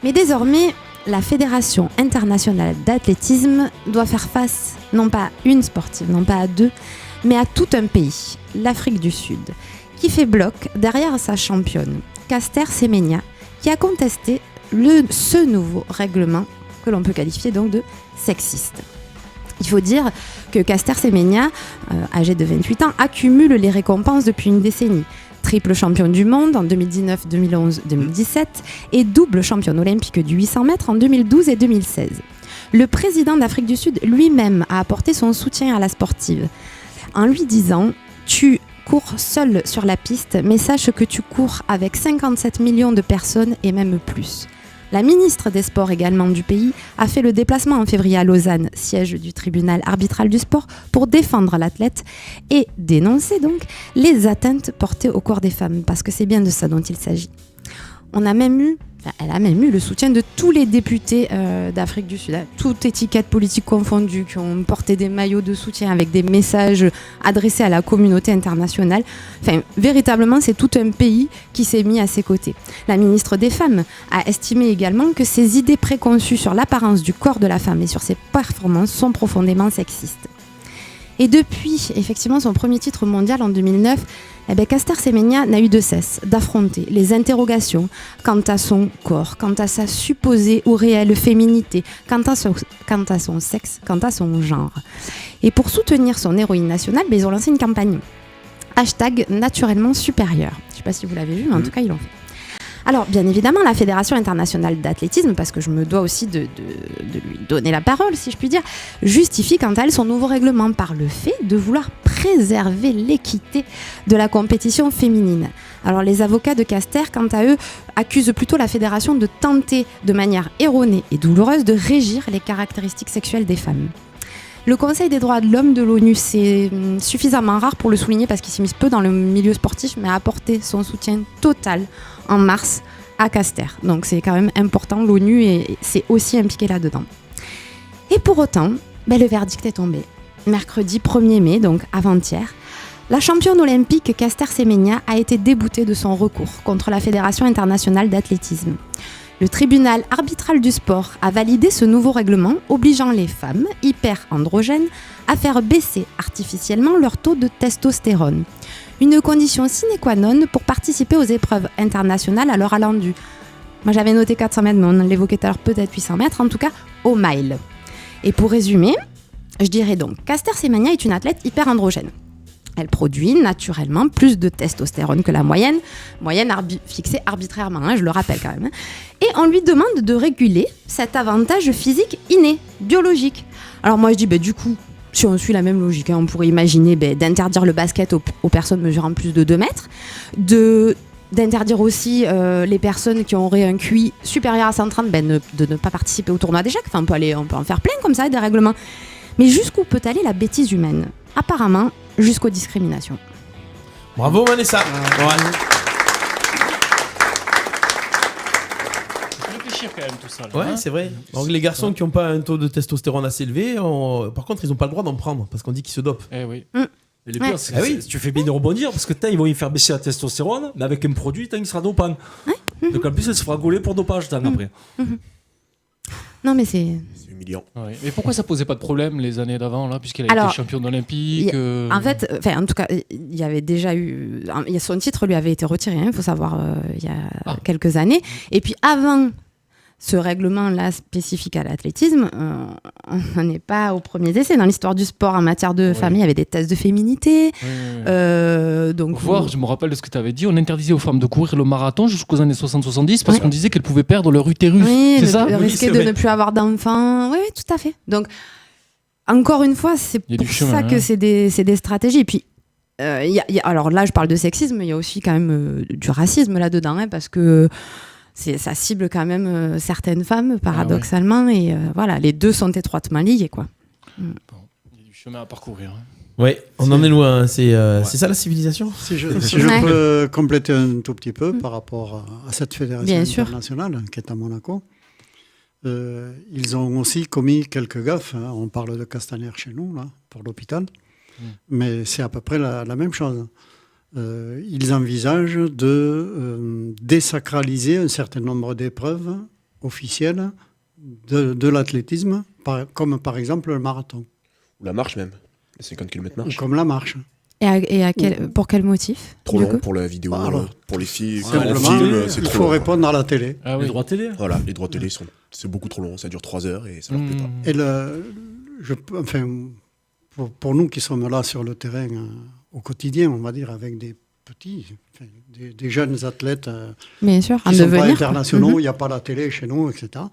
Mais désormais, la Fédération internationale d'athlétisme doit faire face non pas à une sportive, non pas à deux, mais à tout un pays, l'Afrique du Sud, qui fait bloc derrière sa championne, Caster Semenya, qui a contesté ce nouveau règlement que l'on peut qualifier donc de sexiste. Il faut dire que Caster Semenya, âgé de 28 ans, accumule les récompenses depuis une décennie. Triple championne du monde en 2019, 2011, 2017 et double championne olympique du 800 mètres en 2012 et 2016. Le président d'Afrique du Sud lui-même a apporté son soutien à la sportive en lui disant « Tu cours seul sur la piste, mais sache que tu cours avec 57 millions de personnes et même plus. » La ministre des Sports également du pays a fait le déplacement en février à Lausanne, siège du tribunal arbitral du sport, pour défendre l'athlète et dénoncer donc les atteintes portées au corps des femmes, parce que c'est bien de ça dont il s'agit. Elle a même eu le soutien de tous les députés d'Afrique du Sud, toutes étiquettes politiques confondues, qui ont porté des maillots de soutien avec des messages adressés à la communauté internationale. Enfin, véritablement, c'est tout un pays qui s'est mis à ses côtés. La ministre des Femmes a estimé également que ces idées préconçues sur l'apparence du corps de la femme et sur ses performances sont profondément sexistes. Et depuis, effectivement, son premier titre mondial en 2009, Eh bien, Caster Semenya n'a eu de cesse d'affronter les interrogations quant à son corps, quant à sa supposée ou réelle féminité, quant à son sexe, quant à son genre. Et pour soutenir son héroïne nationale, ils ont lancé une campagne #naturellement supérieur. Je ne sais pas si vous l'avez vu, mais en tout cas, ils l'ont fait. Alors, bien évidemment, la Fédération internationale d'athlétisme, parce que je me dois aussi de lui donner la parole, si je puis dire, justifie quant à elle son nouveau règlement par le fait de vouloir préserver l'équité de la compétition féminine. Alors, les avocats de Caster, quant à eux, accusent plutôt la Fédération de tenter, de manière erronée et douloureuse, de régir les caractéristiques sexuelles des femmes. Le Conseil des droits de l'homme de l'ONU, c'est suffisamment rare pour le souligner parce qu'il s'immisce peu dans le milieu sportif, mais a apporté son soutien total en mars à Caster. Donc c'est quand même important, l'ONU s'est aussi impliquée là-dedans. Et pour autant, le verdict est tombé. Mercredi 1er mai, donc avant-hier, la championne olympique Caster Semenya a été déboutée de son recours contre la Fédération internationale d'athlétisme. Le tribunal arbitral du sport a validé ce nouveau règlement obligeant les femmes hyper-androgènes à faire baisser artificiellement leur taux de testostérone. Une condition sine qua non pour participer aux épreuves internationales à l'heure allant du... Moi j'avais noté 400 mètres, mais on l'évoquait tout à l'heure, peut-être 800 mètres, en tout cas au mile. Et pour résumer, je dirais donc, Caster Semenya est une athlète hyper-androgène. Elle produit naturellement plus de testostérone que la moyenne fixée arbitrairement, je le rappelle quand même. Et on lui demande de réguler cet avantage physique inné, biologique. Alors moi je dis, du coup, si on suit la même logique, on pourrait imaginer d'interdire le basket aux personnes mesurant plus de 2 mètres, d'interdire aussi les personnes qui auraient un QI supérieur à 130 de ne pas participer au tournoi d'échecs. Enfin, on peut en faire plein comme ça, des règlements. Mais jusqu'où peut aller la bêtise humaine ? Apparemment, jusqu'aux discriminations. Bravo Vanessa. Réfléchir quand même tout ça. Ouais, c'est vrai. Donc les garçons qui n'ont pas un taux de testostérone assez élevé, par contre, ils n'ont pas le droit d'en prendre parce qu'on dit qu'ils se dopent. Eh oui. Et le pire, c'est que tu fais bien de rebondir parce que ils vont y faire baisser la testostérone, mais avec un produit, il sera dopant. Donc en plus, elle se fera gauler pour dopage après. Non, mais c'est humiliant. Ouais. Mais pourquoi ça posait pas de problème les années d'avant, là, puisqu'elle a été championne olympique En fait, en tout cas, il y avait déjà eu... Son titre lui avait été retiré, il faut savoir, il y a quelques années. Et puis avant ce règlement-là spécifique à l'athlétisme, on n'est pas au premier essai. Dans l'histoire du sport, en matière de famille, il y avait des tests de féminité. Donc, je me rappelle de ce que tu avais dit, on interdisait aux femmes de courir le marathon jusqu'aux années 60-70 parce qu'on disait qu'elles pouvaient perdre leur utérus. C'est ça ? Risquer de ne plus avoir d'enfants. Oui, tout à fait. Donc, encore une fois, c'est pour ça que c'est des stratégies. Et puis, alors là, je parle de sexisme, mais il y a aussi quand même du racisme là-dedans, parce que ça cible quand même certaines femmes, paradoxalement. Et voilà, les deux sont étroitement liés, quoi. Bon, il y a du chemin à parcourir. Oui, on en est loin. C'est ça la civilisation. Si je peux compléter un tout petit peu par rapport à cette fédération internationale qui est à Monaco, ils ont aussi commis quelques gaffes. On parle de Castaner chez nous, là, pour l'hôpital, mais c'est à peu près la même chose. Ils envisagent de désacraliser un certain nombre d'épreuves officielles de l'athlétisme, comme par exemple le marathon. Ou la marche même, les 50 km marche. Comme la marche. Pour quel motif ? Trop long pour la vidéo, pour les filles. Il faut répondre à la télé. Les droits télé. Voilà, les droits télé, c'est beaucoup trop long, ça dure 3 heures et ça leur plaît pas. Et pour nous qui sommes là sur le terrain au quotidien, on va dire, avec des petits, des jeunes athlètes bien sûr, qui ne sont pas internationaux, il n'y a pas la télé chez nous, etc.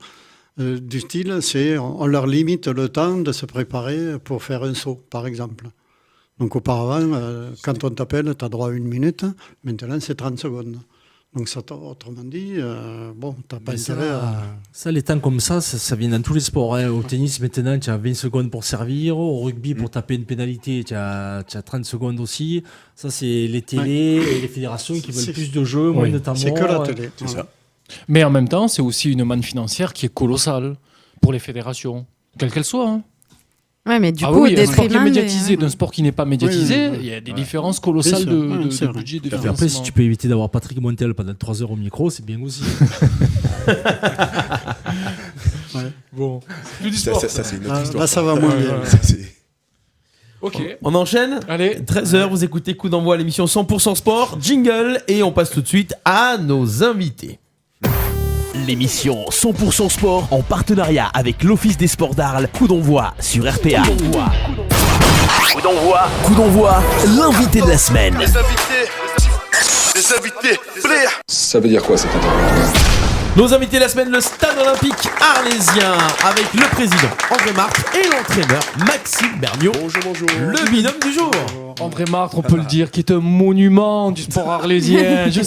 Du style, on leur limite le temps de se préparer pour faire un saut, par exemple. Donc auparavant, quand on t'appelle, tu as droit à 1 minute, maintenant c'est 30 secondes. Donc autrement dit, t'as pas intérêt à... Ça, les temps comme ça vient dans tous les sports. Au tennis, maintenant, tu as 20 secondes pour servir. Au rugby, pour taper une pénalité, tu as 30 secondes aussi. Ça, c'est les télés et les fédérations qui veulent plus de jeux, moins de temps mort. C'est que la télé. C'est ça. Mais en même temps, c'est aussi une manne financière qui est colossale pour les fédérations, quelles qu'elles soient. Ouais, mais du coup, un sport qui est médiatisé d'un sport qui n'est pas médiatisé, il y a des différences colossales de budget, de financement. Après, si tu peux éviter d'avoir Patrick Montel pendant 3 heures au micro, c'est bien aussi. Bon, ça c'est une autre histoire. Là, ça va moins bien. Ok. On enchaîne. Allez. 13h, vous écoutez Coup d'envoi, l'émission 100% sport, jingle, et on passe tout de suite à nos invités. L'émission 100% sport en partenariat avec l'Office des sports d'Arles. Coup d'envoi sur RPA. Coup d'envoi, l'invité de la semaine. Les invités, ça veut dire quoi cette interview? Nos invités de la semaine, le Stade Olympique Arlésien, avec le président André Martre et l'entraîneur Maxime Berniaud. Bonjour. Le binôme du jour. André Martre, on peut le dire, qui est un monument du sport arlésien. Je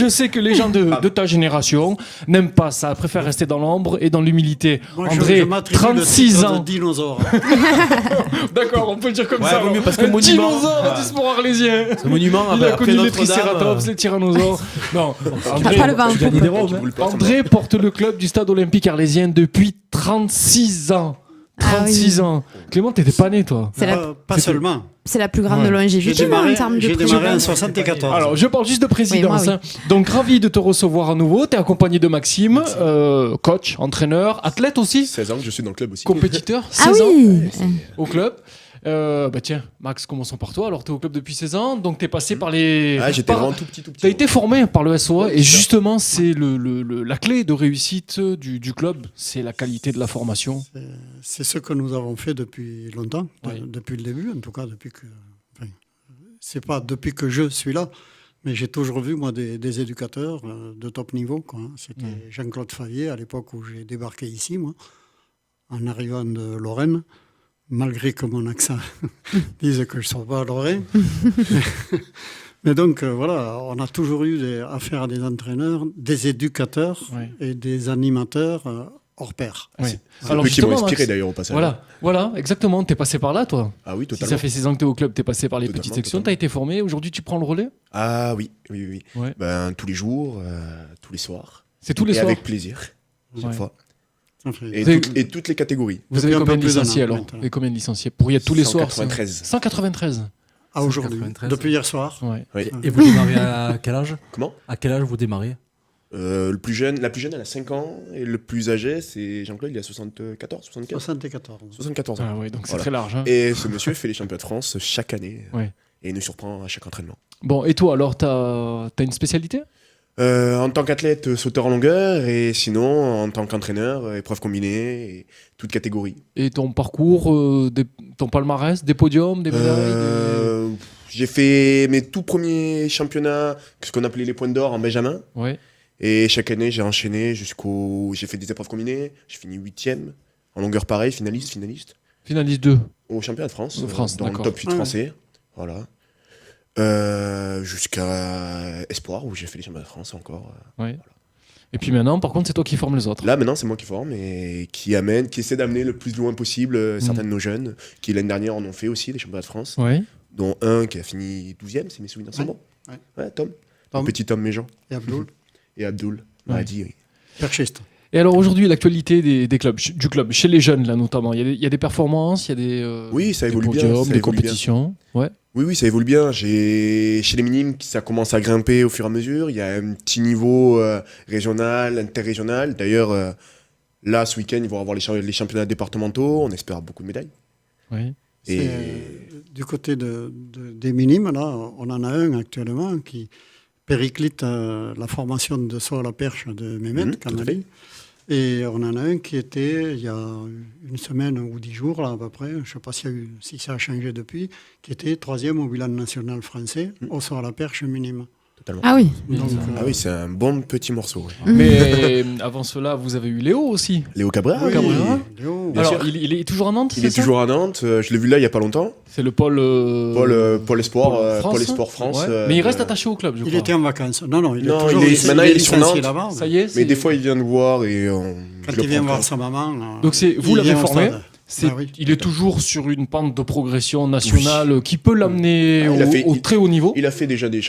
sais que les gens de ta génération n'aiment pas ça, préfèrent rester dans l'ombre et dans l'humilité. Moi, André, je m'attribue 36 le titre ans. de dinosaure. D'accord, on peut le dire comme ça. Vaut mieux parce que un monument, dinosaure du sport arlésien. Ce monument, Il a après connu les Notre-Dame, tricératops, les tyrannosaures. Non, T'as pas le vent. André porte le club du Stade Olympique Arlésien depuis 36 ans. 36 ans. Clément, t'étais pas né, toi. Pas seulement. C'est la plus grande Ouais. longévité en termes de J'ai prix. démarré en 74. Alors, je parle juste de présidence. Oui, moi, hein. Donc, ravi de te recevoir à nouveau. Tu es accompagné de Maxime, coach, entraîneur, athlète aussi, 16 ans que je suis dans le club aussi. compétiteur, Ah 16 ans oui. au club. Tiens, Max, commençons par toi. Alors, tu es au club depuis 16 ans, donc tu es passé par les. Ah, j'étais vraiment tout petit. Tu as été formé par le SOA et justement, c'est la clé de réussite du club, c'est la qualité de la formation. C'est ce que nous avons fait depuis longtemps, Oui. depuis le début, en tout cas c'est pas depuis que je suis là, mais j'ai toujours vu moi des éducateurs de top niveau, quoi. C'était Jean-Claude Favier à l'époque où j'ai débarqué ici, moi, en arrivant de Lorraine, malgré que mon accent dise que je ne sois pas lorrain. Mais donc voilà, on a toujours eu affaire à des entraîneurs, des éducateurs et des animateurs hors pair. Oui. C'est eux qui m'ont inspiré Max, d'ailleurs au passage. Voilà, exactement. T'es passé par là, toi. Ah oui, Si totalement. ça fait 6 ans que t'es au club, t'es passé par les Totalement, petites sections, totalement. t'as été formé. Aujourd'hui, tu prends le relais. Ah oui. Ouais. Ben, tous les jours, tous les soirs. C'est tous les et soirs. avec plaisir, chaque Ouais. fois. Ça fait- Et, Vous avez- et toutes les catégories. Vous avez Depuis un combien peu de plus d'un licenciés an, alors maintenant. Et combien de licenciés pour y être tous les soirs 193. 193. À aujourd'hui, 193. depuis hier soir. Ouais. Oui. Et vous démarrez à quel âge? Comment À quel âge vous démarrez? La plus jeune, elle a 5 ans, et le plus âgé, c'est Jean-Claude, il a 74, 75 74 ans. Ah ouais, donc c'est Voilà. très large. Hein. Et ce monsieur fait les championnats de France chaque année, Ouais. et il nous surprend à chaque entraînement. Bon, et toi alors, t'as une spécialité? En tant qu'athlète, sauteur en longueur, et sinon, en tant qu'entraîneur, épreuve combinée, et toute catégorie. Et ton parcours, ton palmarès, des podiums, des médailles J'ai fait mes tout premiers championnats, ce qu'on appelait les points d'or en Benjamin. Ouais. Et chaque année, j'ai enchaîné j'ai fait des épreuves combinées, j'ai fini 8e. En longueur pareil, finaliste. Finaliste 2. Au championnat de France. De France, dans le d'accord. top 8 français. Voilà. Jusqu'à Espoir, où j'ai fait les championnats de France encore. Ouais. Et puis maintenant, par contre, c'est toi qui formes les autres. Là, maintenant, c'est moi qui forme et qui essaie d'amener le plus loin possible certains de nos jeunes, qui l'année dernière en ont fait aussi, les championnats de France. Ouais. Dont un qui a fini 12e, si mes souvenirs sont bons. Ouais, Tom. Le petit Tom Méjean. Et Abdoul. Maradi, oui. Perchiste. Et alors aujourd'hui, l'actualité du club, chez les jeunes là notamment, il y a des performances, il y a des, oui, ça des évolue bien, podiums, ça des évolue bien. compétitions. Ouais. Oui, ça évolue bien. Chez les minimes, ça commence à grimper au fur et à mesure. Il y a un petit niveau régional, interrégional. D'ailleurs, là, ce week-end, ils vont avoir les championnats départementaux. On espère beaucoup de médailles. Oui. Et du côté des minimes, là, on en a un actuellement qui périclite la formation de saut à la perche de Mehmet Kamali. Et on en a un qui était, il y a une semaine ou 10 jours, là, à peu près, je ne sais pas si ça a changé depuis, qui était 3e au bilan national français au saut à la perche minime. Totalement. Ah oui. Donc, ah oui, c'est un bon petit morceau. Oui. Mais avant cela, vous avez eu Léo aussi. Léo Cabrera. Oui, Cabrera. Léo. Bien Alors, sûr. il est toujours à Nantes. Il est toujours à Nantes. Je l'ai vu là il n'y a pas longtemps. C'est le pôle Espoir, France. Pôle Espoir France. Ouais. Mais il reste attaché au club, je crois. Il était en vacances. Non, il est Non, toujours maintenant il est sur licencié Nantes. là-bas. Ça y est. Mais des fois il vient nous voir et Quand il vient voir sa maman. Donc c'est vous il l'avez vient au formé. stade. C'est- Ah oui. Il est toujours sur une pente de progression nationale qui peut l'amener Ah, il a fait- au très haut niveau. Il a fait déjà des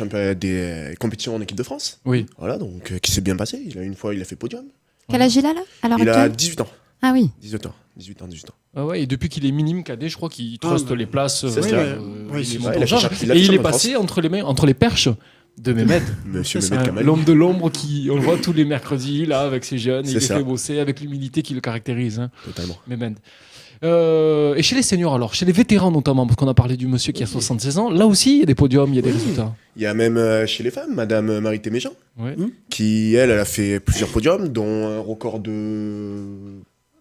compétitions en équipe de France. Oui. Voilà, donc qui s'est bien passé. Une fois, il a fait podium. Quel âge il a là à l'heure Il a actuelle 18 ans. Ah oui. 18 ans. Ah ouais, et depuis qu'il est minime cadet, je crois qu'il truste les places. c'est ça. il Oui, est c'est monté ça. en charge. Il a Et fait il est champion de passé entre les perches de Mehmet. Monsieur C'est Mehmet Kamali. l'homme de l'ombre qui, on le voit tous les mercredis là avec ses jeunes, il C'est les ça. fait bosser avec l'humilité qui le caractérise. Hein. Totalement. Mehmet. Et chez les seniors alors, chez les vétérans notamment, parce qu'on a parlé du monsieur qui a 76 ans, là aussi il y a des podiums, il y a des résultats. Il y a même chez les femmes, Madame Marie Téméjean, Ouais. qui elle a fait plusieurs podiums, dont un record de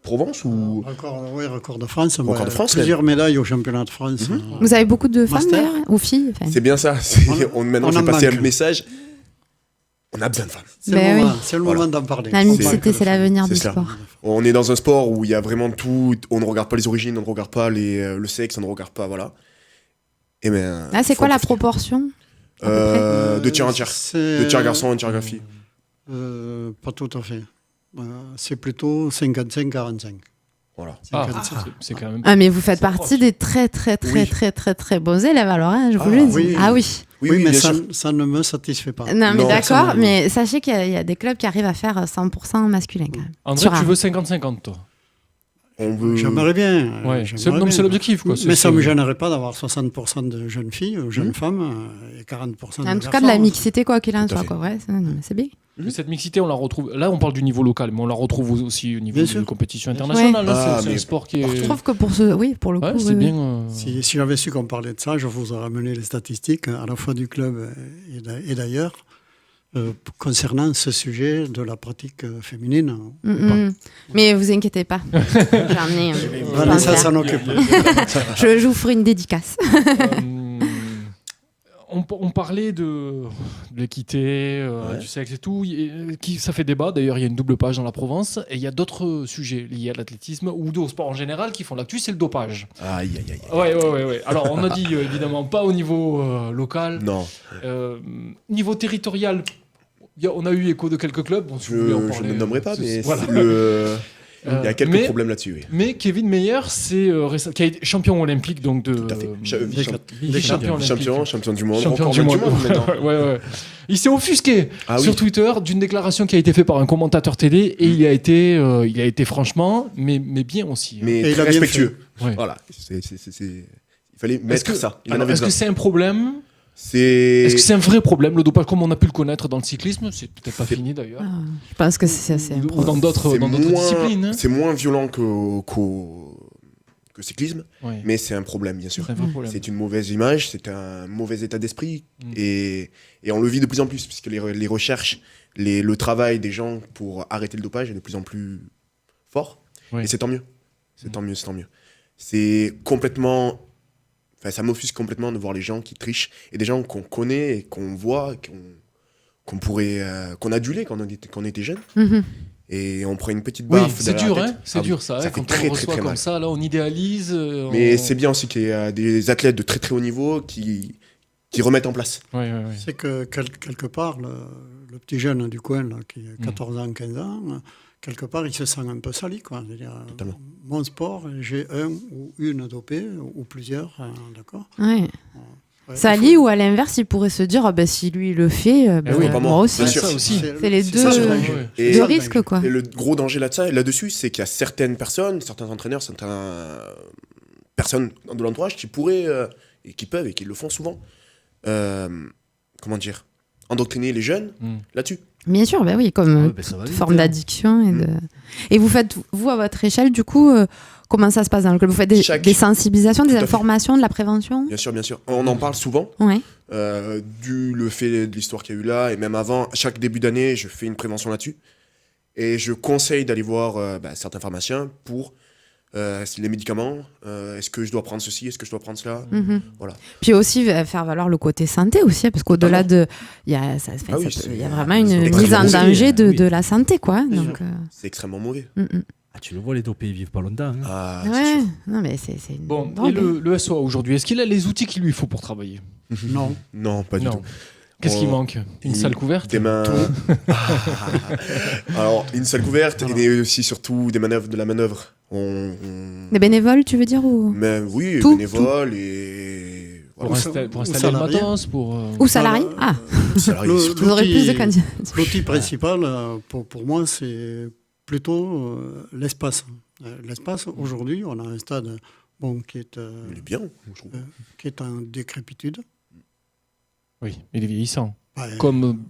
Provence ou record de France. Record de France, plusieurs médailles au championnat de France. Vous avez beaucoup de femmes Master. d'ailleurs, ou filles enfin. C'est bien ça. Maintenant, on je en vais passer manque. un message. On a besoin de femmes. C'est Ben le moment, oui. c'est le moment d'en parler. La mixité, c'est l'avenir du C'est ça. sport. On est dans un sport où il y a vraiment tout. On ne regarde pas les origines, on ne regarde pas le sexe, on ne regarde pas, voilà. Et ben. Là, c'est quoi la proportion De tiers en tiers. C'est- De tiers garçon, un tiers fille. Pas tout à fait. C'est plutôt 55-45. Voilà. Ah, 55. c'est quand même. Ah, mais vous faites partie des très bons élèves alors, hein, je vous le dis. oui. Ah oui. Oui, mais bien ça, sûr. ça ne me satisfait pas. Non, mais Non, d'accord, ça, mais sachez qu'il y a des clubs qui arrivent à faire 100% masculin quand même. André, Sur tu un. veux 50-50 toi? On veut. J'aimerais bien. Ouais. j'aimerais Non, mais bien. c'est l'objectif quoi. Mais C'est- ça ne me gênerait pas d'avoir 60% de jeunes filles, jeunes femmes, et 40% de En tout garçons. cas, de la mixité, quoi qu'il en Tout à soit. fait. Quoi. Ouais, non, mais c'est bien. Mais cette mixité, on la retrouve. Là, on parle du niveau local, mais on la retrouve aussi au niveau Bien de sûr. compétition internationale. Ouais. Là, Ah, c'est un mais sport qui est. Je trouve que pour pour le Ouais, coup, c'est oui, bien. oui. Si j'avais su qu'on parlait de ça, je vous aurais amené les statistiques, à la fois du club et d'ailleurs, concernant ce sujet de la pratique féminine. Mais vous inquiétez pas. J'en ai. Vanessa s'en occupe. Je vous ferai une dédicace. On parlait de l'équité, du sexe et tout, ça fait débat. D'ailleurs, il y a une double page dans la Provence. Et il y a d'autres sujets liés à l'athlétisme ou au sport en général qui font l'actu, c'est le dopage. Aïe, aïe, aïe. Ouais. Alors, on a dit évidemment pas au niveau local. Non. Niveau territorial, on a eu écho de quelques clubs. Bon, si vous voulez en Je parler, ne nommerai pas, mais voilà. il y a quelques problèmes là-dessus. Oui. Mais Kevin Meyer, qui a été champion olympique donc de. Tout à fait. Vice-champion olympique. Champion du monde. Champion Encore du monde. maintenant. Ouais. Il s'est offusqué sur Twitter d'une déclaration qui a été faite par un commentateur télé et il a été franchement, mais bien aussi. Mais Et très il a bien respectueux. Ouais. Voilà. Il fallait mettre ça. Il en avait Est-ce que besoin. c'est un problème? C'est. Est-ce que c'est un vrai problème, le dopage, comme on a pu le connaître dans le cyclisme? C'est peut-être pas fini d'ailleurs. Ah, je pense que c'est assez Ou dans d'autres disciplines. Hein. C'est moins violent que cyclisme, Ouais. mais c'est un problème, bien sûr. C'est un vrai problème. C'est une mauvaise image, c'est un mauvais état d'esprit, et on le vit de plus en plus, puisque les recherches, le travail des gens pour arrêter le dopage est de plus en plus fort, Ouais. et c'est tant mieux. C'est tant mieux. C'est complètement... Enfin, ça m'offusque complètement de voir les gens qui trichent, et des gens qu'on connaît, et qu'on voit, qu'on adulait quand on était jeune. Et on prend une petite Oui, baffe. c'est derrière dur, la hein. tête. C'est dur ça. Ça Hein, fait quand très, on très, reçoit très comme mal. ça, là, on idéalise. Mais c'est bien aussi qu'il y a des athlètes de très très haut niveau qui remettent en place. Ouais. C'est que quelque part, le petit jeune du coin, là, qui a 14 ans, 15 ans, quelque part, il se sent un peu sali. Quoi. C'est-à-dire, mon sport, j'ai un ou une dopée, ou plusieurs, d'accord. Ouais. Ouais, Sali ou à l'inverse, il pourrait se dire si lui il le fait, moi aussi. bien sûr. Ça aussi. C'est les ça, deux, le danger. Et- deux risques quoi. Et le gros danger là-dessus, c'est qu'il y a certaines personnes, certains entraîneurs, certaines personnes de l'entourage qui pourraient, et qui peuvent, et qui le font souvent, endoctriner les jeunes là-dessus. Bien sûr, bah oui, comme ça va toute vite, forme d'addiction. Et vous faites, vous, à votre échelle, du coup, comment ça se passe dans le club? Vous faites des sensibilisations, des Tout à fait. informations, de la prévention? Bien sûr. On en parle souvent. Ouais. Du le fait de l'histoire qu'il y a eu là, et même avant, chaque début d'année, je fais une prévention là-dessus. Et je conseille d'aller voir certains pharmaciens pour les médicaments. Est-ce que je dois prendre ceci? Est-ce que je dois prendre cela? Voilà. Puis aussi faire valoir le côté santé aussi, parce qu'au-delà de... Il y a vraiment une mise en danger de la santé, quoi. Donc, c'est extrêmement mauvais. Tu le vois, les dopés, ils vivent pas longtemps. Hein. Ouais, non mais c'est une Bon, drogue. et le SOA aujourd'hui, est-ce qu'il a les outils qu'il lui faut pour travailler? Non, pas du tout. Qu'est-ce qui manque? Une salle couverte? Des mains. Alors, une salle couverte et aussi surtout de la manœuvre. Des bénévoles, tu veux dire ou... Mais oui, Tout, bénévoles et. Pour installer le matos pour, Ou salariés. Ah, vous aurez plus de candidats. L'outil principal, pour moi, c'est plutôt l'espace. L'espace, aujourd'hui, on a un stade qui est, Il est bien, je trouve. qui est en décrépitude. Oui, il est vieillissant. Ouais. Comme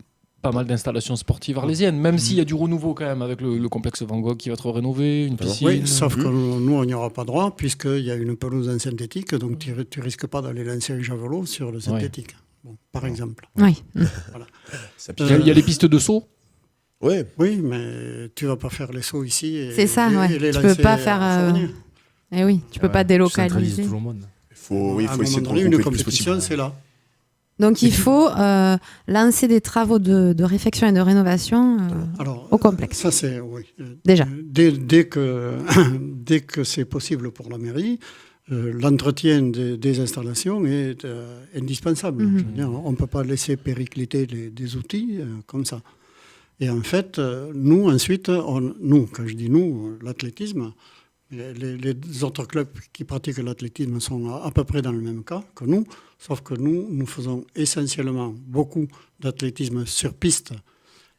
pas mal d'installations sportives arlésiennes, même s'il y a du renouveau quand même avec le complexe Van Gogh qui va être rénové, une piscine. Oui, sauf que nous, on n'y aura pas droit puisqu'il y a une pelouse en synthétique, donc tu risques pas d'aller lancer un javelot sur le synthétique, par exemple. Oui. Voilà. Il y a les pistes de saut. Oui, mais tu vas pas faire les sauts ici. C'est ça, ouais. Tu peux pas faire. Eh oui, tu peux pas délocaliser. Tout le monde. Il faut essayer de une regrouper compétition, c'est là. Donc il faut lancer des travaux de réfection et de rénovation au complexe. Ça c'est déjà. Dès que c'est possible pour la mairie, l'entretien des installations est indispensable. Je veux dire, on ne peut pas laisser péricliter des outils comme ça. Et en fait, nous ensuite, quand je dis nous, l'athlétisme. Les autres clubs qui pratiquent l'athlétisme sont à peu près dans le même cas que nous, sauf que nous faisons essentiellement beaucoup d'athlétisme sur piste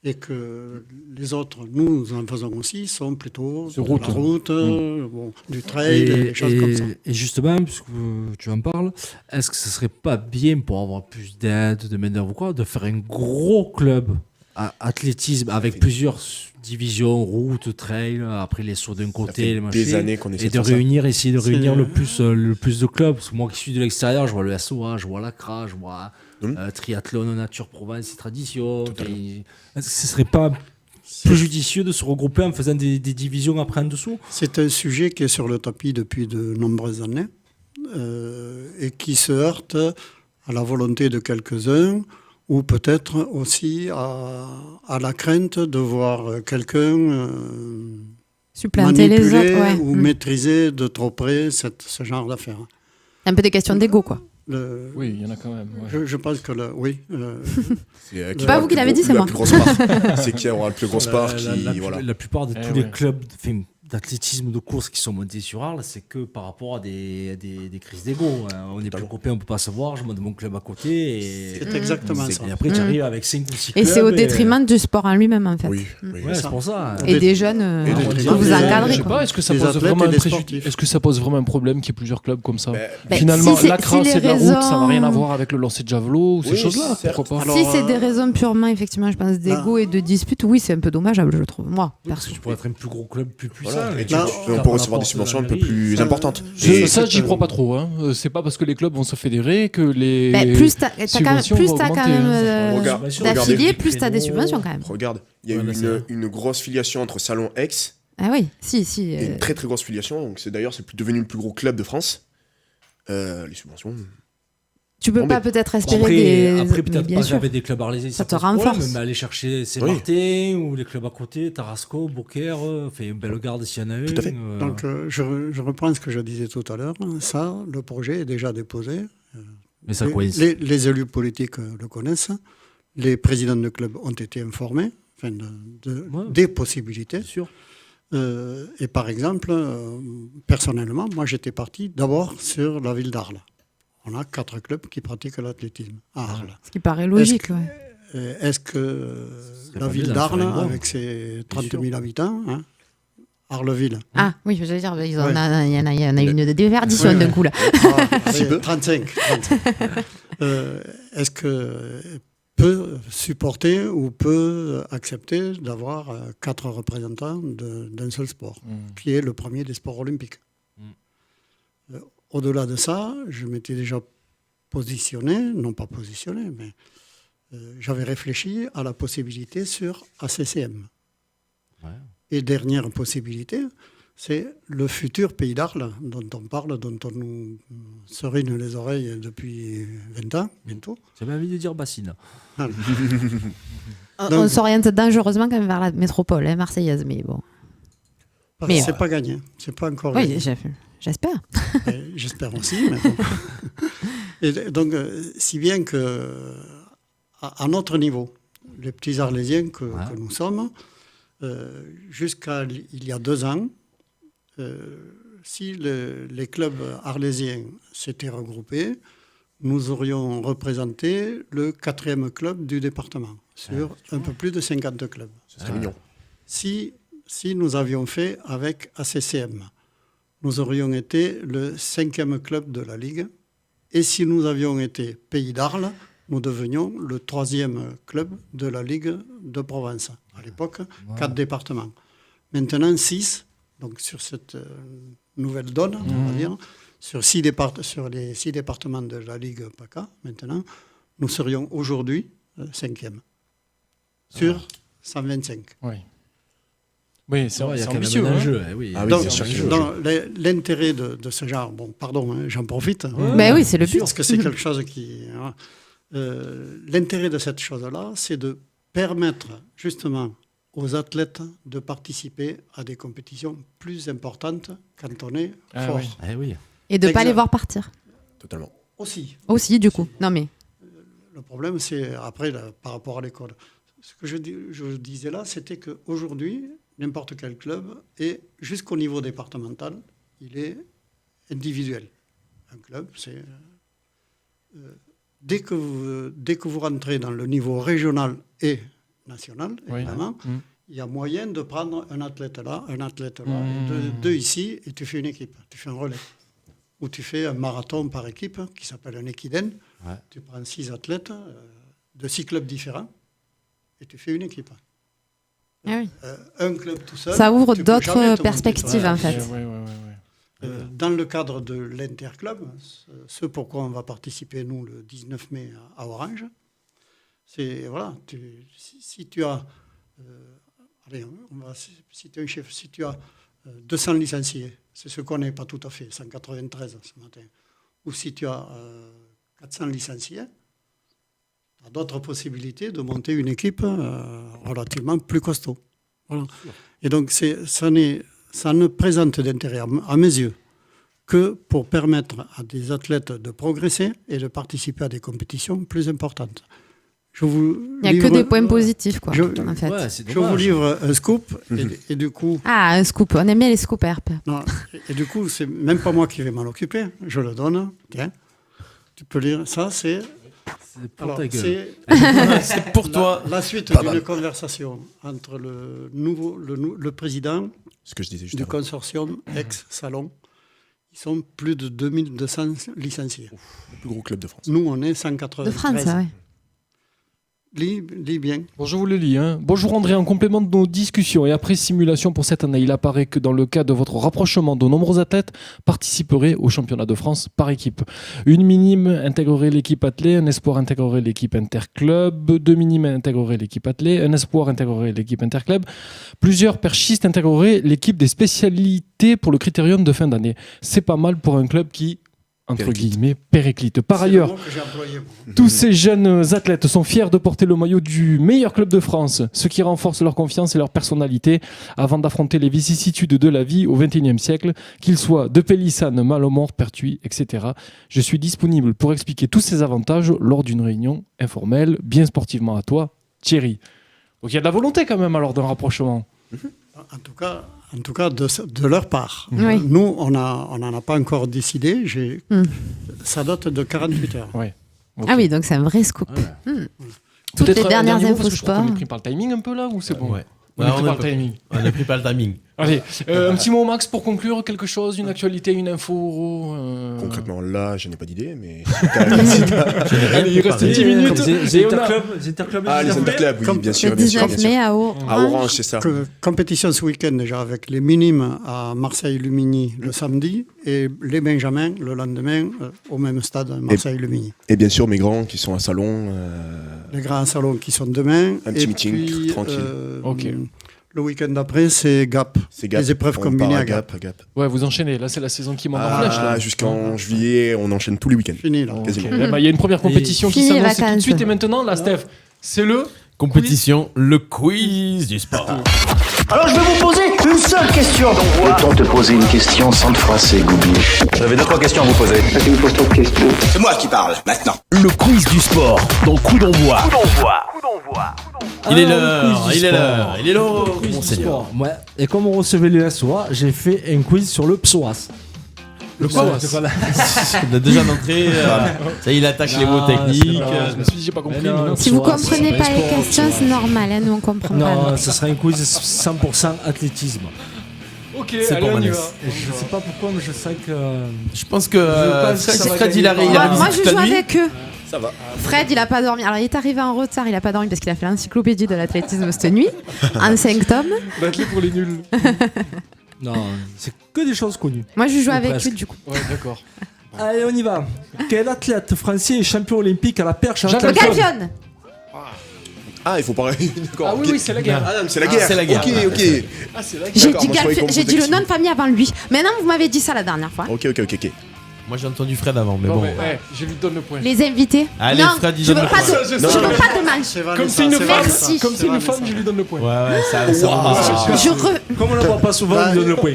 et que les autres, nous en faisons aussi, sont plutôt sur la route, du trail, des choses comme ça. Et justement, puisque tu en parles, est-ce que ce serait pas bien pour avoir plus d'aide, de main-d'œuvre ou quoi, de faire un gros club à athlétisme avec plusieurs divisions, route, trail, après les sauts d'un côté, les machins, des années qu'on essaie et essayer de réunir le plus de clubs. Parce que moi qui suis de l'extérieur, je vois le SOA, je vois l'ACRA, je vois Triathlon Nature Provence et Tradition. Est-ce que ce serait pas plus judicieux de se regrouper en faisant des divisions après en dessous? C'est un sujet qui est sur le tapis depuis de nombreuses années et qui se heurte à la volonté de quelques-uns ou peut-être aussi à la crainte de voir quelqu'un supplanter les autres, ou maîtriser de trop près ce genre d'affaires. Un peu des questions d'ego, quoi. Oui, il y en a quand même. Je pense que oui. C'est pas vous qui l'avez dit, c'est moi. C'est qui aura le plus gros sport. La plupart de tous les clubs d'athlétisme de course qui sont montés sur Arles, c'est que par rapport à des crises d'ego. On est plus copains, on peut pas se voir, je monte mon club à côté. C'est exactement ça. Et après, tu arrives avec 5 ou 6 clubs. Et c'est au détriment du sport en lui-même, en fait. Oui, c'est pour ça. Et des jeunes que vous encadrez. Je sais pas, est-ce que ça pose vraiment est-ce que ça pose vraiment un problème qu'il y ait plusieurs clubs comme ça? Finalement, l'ACRA, c'est de la route, ça n'a rien à voir avec le lancer de javelot ou ces choses-là. Pourquoi pas? Si c'est des raisons purement, effectivement, je pense, d'ego et de dispute, oui, c'est un peu dommageable, je trouve. Moi, parce que tu pourrais être un plus gros club, plus puissant. Et on peut recevoir des subventions un peu plus importantes. Ça, j'y crois pas trop. C'est pas parce que les clubs vont se fédérer que les subventions vont augmenter. D'affiliés, plus t'as des subventions quand même. Regarde, il y a eu une grosse filiation entre Salon Aix. Ah oui, si. Et une très très grosse filiation. Donc c'est devenu le plus gros club de France. Les subventions. Tu peux pas peut-être espérer après peut-être pas j'avais des clubs arlésiens, ça te renforce. Mais aller chercher Saint-Martin ou les clubs à côté, Tarasco, Beaucaire, Bellegarde s'il y en a Tout à fait. Donc je reprends ce que je disais tout à l'heure. Ça, le projet est déjà déposé. Mais ça les élus politiques le connaissent. Les présidents de clubs ont été informés des possibilités. Sûr. Et par exemple, personnellement, moi j'étais parti d'abord sur la ville d'Arles. On a 4 clubs qui pratiquent l'athlétisme à Arles. Ce qui paraît logique, Est-ce que la ville d'Arles, avec ses 30 000 habitants, Arleville. Ah oui, j'allais dire, il y en a une déperdition d'un coup là. 35. Est-ce que peut supporter ou peut accepter d'avoir 4 représentants d'un seul sport, qui est le premier des sports olympiques. Au-delà de ça, je m'étais déjà mais j'avais réfléchi à la possibilité sur ACCM. Ouais. Et dernière possibilité, c'est le futur pays d'Arles dont on parle, dont on nous serine les oreilles depuis 20 ans, bientôt. J'avais envie de dire bassine. Voilà. On s'oriente dangereusement quand même vers la métropole marseillaise, mais bon. C'est pas gagné, c'est pas encore gagné. J'espère. J'espère aussi. Mais bon. Et donc, si bien que, à notre niveau, les petits Arlésiens que nous sommes, jusqu'à il y a 2 ans, si les clubs arlésiens s'étaient regroupés, nous aurions représenté le 4e club du département, sur un peu plus de 50 clubs. Ce serait mignon. Si nous avions fait avec ACCM, nous aurions été le 5e club de la Ligue. Et si nous avions été Pays d'Arles, nous devenions le 3e club de la Ligue de Provence. À l'époque, 4 départements. Maintenant, 6. Donc, sur cette nouvelle donne, on va dire, sur les 6 départements de la Ligue PACA, maintenant, nous serions aujourd'hui 5e. Sur 125. Oui, c'est ambitieux. L'intérêt de ce genre, j'en profite. Mais oui, c'est le but. Parce que c'est quelque chose qui... l'intérêt de cette chose-là, c'est de permettre justement aux athlètes de participer à des compétitions plus importantes quand on est fort. Et de ne pas les voir partir. Totalement. Aussi, du coup. Non, mais... Le problème, c'est après, par rapport à l'école. Ce que je disais là, c'était qu'aujourd'hui, n'importe quel club, et jusqu'au niveau départemental, il est individuel. Un club, c'est... dès que vous rentrez dans le niveau régional et national, évidemment, il y a moyen de prendre un athlète là, et deux ici, et tu fais une équipe, tu fais un relais. Ou tu fais un marathon par équipe, qui s'appelle un équidène. Tu prends 6 athlètes de 6 clubs différents, et tu fais une équipe. Un club tout seul. Ça ouvre d'autres perspectives, en fait. Dans le cadre de l'interclub, ce pourquoi on va participer, nous, le 19 mai à Orange, c'est, si tu as... si tu es un chef, si tu as 200 licenciés, c'est ce qu'on n'est pas tout à fait, 193 ce matin, ou si tu as 400 licenciés, tu as d'autres possibilités de monter une équipe relativement plus costaud. Voilà. Et donc, ça ne présente d'intérêt, à mes yeux, que pour permettre à des athlètes de progresser et de participer à des compétitions plus importantes. Il n'y a que des points positifs, quoi, en fait. Je vous livre un scoop, et du coup... Ah, un scoop, on aime bien les scoops, Herp. Non, et du coup, c'est même pas moi qui vais m'en occuper, je le donne. Tiens, tu peux lire, ça c'est... C'est pour ta gueule. C'est pour toi. La suite d'une conversation entre le président du consortium ex-Salon. Ils sont plus de 2200 licenciés. Le plus gros club de France. Nous, on est 193. De France, ouais. Lis bien. Bon, je vous le lis. Bonjour André, en complément de nos discussions et après simulation pour cette année, il apparaît que dans le cas de votre rapprochement, de nombreux athlètes participeraient au championnat de France par équipe. Une minime intégrerait l'équipe athlée, un espoir intégrerait l'équipe interclub, 2 minimes intégreraient l'équipe athlée, un espoir intégrerait l'équipe interclub, plusieurs perchistes intégreraient l'équipe des spécialités pour le critérium de fin d'année. C'est pas mal pour un club qui... entre guillemets, périclite. Par ailleurs, tous ces jeunes athlètes sont fiers de porter le maillot du meilleur club de France, ce qui renforce leur confiance et leur personnalité avant d'affronter les vicissitudes de la vie au XXIe siècle, qu'ils soient de Pélissane, Malemort, Pertuis, etc. Je suis disponible pour expliquer tous ces avantages lors d'une réunion informelle, bien sportivement à toi, Thierry. Donc il y a de la volonté quand même alors d'un rapprochement. En tout cas, de leur part. Oui. Nous, on n'en a pas encore décidé. Ça date de 48 heures. Ouais. Okay. Ah oui, donc c'est un vrai scoop. Toutes les dernières infos sport. On est pris par le timing un peu là ou c'est bon? On est pris par le timing. On est pris par le timing. Allez, un petit mot Max pour conclure, quelque chose, une actualité, une info Concrètement là, je n'ai pas d'idée, mais... Allez, il reste 10 minutes. Les interclubs. Ah, les interclubs, oui, bien sûr. Le 19 mai à Orange. À Orange, c'est ça. Compétition ce week-end déjà avec les minimes à Marseille-Lumigny le samedi et les Benjamins le lendemain au même stade Marseille-Lumigny. Et bien sûr mes grands qui sont à Salon. Les grands à Salon qui sont demain. Un petit meeting tranquille. Ok. Le week-end d'après, c'est Gap. Les épreuves combinées à Gap. Ouais, vous enchaînez. Là, c'est la saison qui monte en flèche. Là. Jusqu'en juillet, on enchaîne tous les week-ends. Fini, là. Quasiment. Okay. Il y a une première compétition qui s'annonce tout de suite. Et maintenant, là, Steph, c'est le... Compétition, le quiz du sport. Alors, je vais vous poser une seule question. Peut-on te poser une question sans te froisser, Goubi? J'avais 2-3 questions à vous poser. Tu me poses trop de questions. C'est moi qui parle, maintenant. Le quiz du sport dans Coup d'envoi. Il est l'heure, mon seigneur. Ouais. Et comme on recevait les SOA, j'ai fait un quiz sur le psoas. Le psoas. On a déjà d'entrée. Ça, il attaque les mots techniques. Je me suis dit, j'ai pas compris. Si vous comprenez pas les questions, c'est normal. Nous, on comprend pas. Non, ce sera un quiz 100% athlétisme. Ok, c'est allez, pour on y Vanessa. va. Je sais pas pourquoi, mais je sens que. Je pense que Fred, il a Moi, je joue avec eux. Ça va. Fred, il a pas dormi. Alors, il est arrivé en retard, il a pas dormi parce qu'il a fait l'encyclopédie de l'athlétisme cette nuit, en 5 tomes. Battle pour les nuls. Non, c'est que des choses connues. Moi, je joue Ou avec presque. lui, du coup. Ouais, d'accord. Allez, on y va. Quel athlète français est champion olympique à la perche en Jean Le athlète Galvion. Ah, il faut parler. D'accord. Ah oui, c'est la guerre. Ah non, mais c'est la guerre. c'est la guerre. Ok. Ah, c'est la guerre. J'ai D'accord, dit, moi, je croyais qu'on J'ai dit faisait le nom de famille avant lui. Maintenant, vous m'avez dit ça la dernière fois. Ok. Moi j'ai entendu Fred avant, mais Non, bon. mais je lui donne le point. Les invités. Allez, non, Fred, il je donne veux le pas point. de, je veux pas de manche. Comme c'est une femme, Merci. comme c'est une femme, je lui donne le point. Ouais, ça Comme on ne le voit pas souvent, on lui donne le point.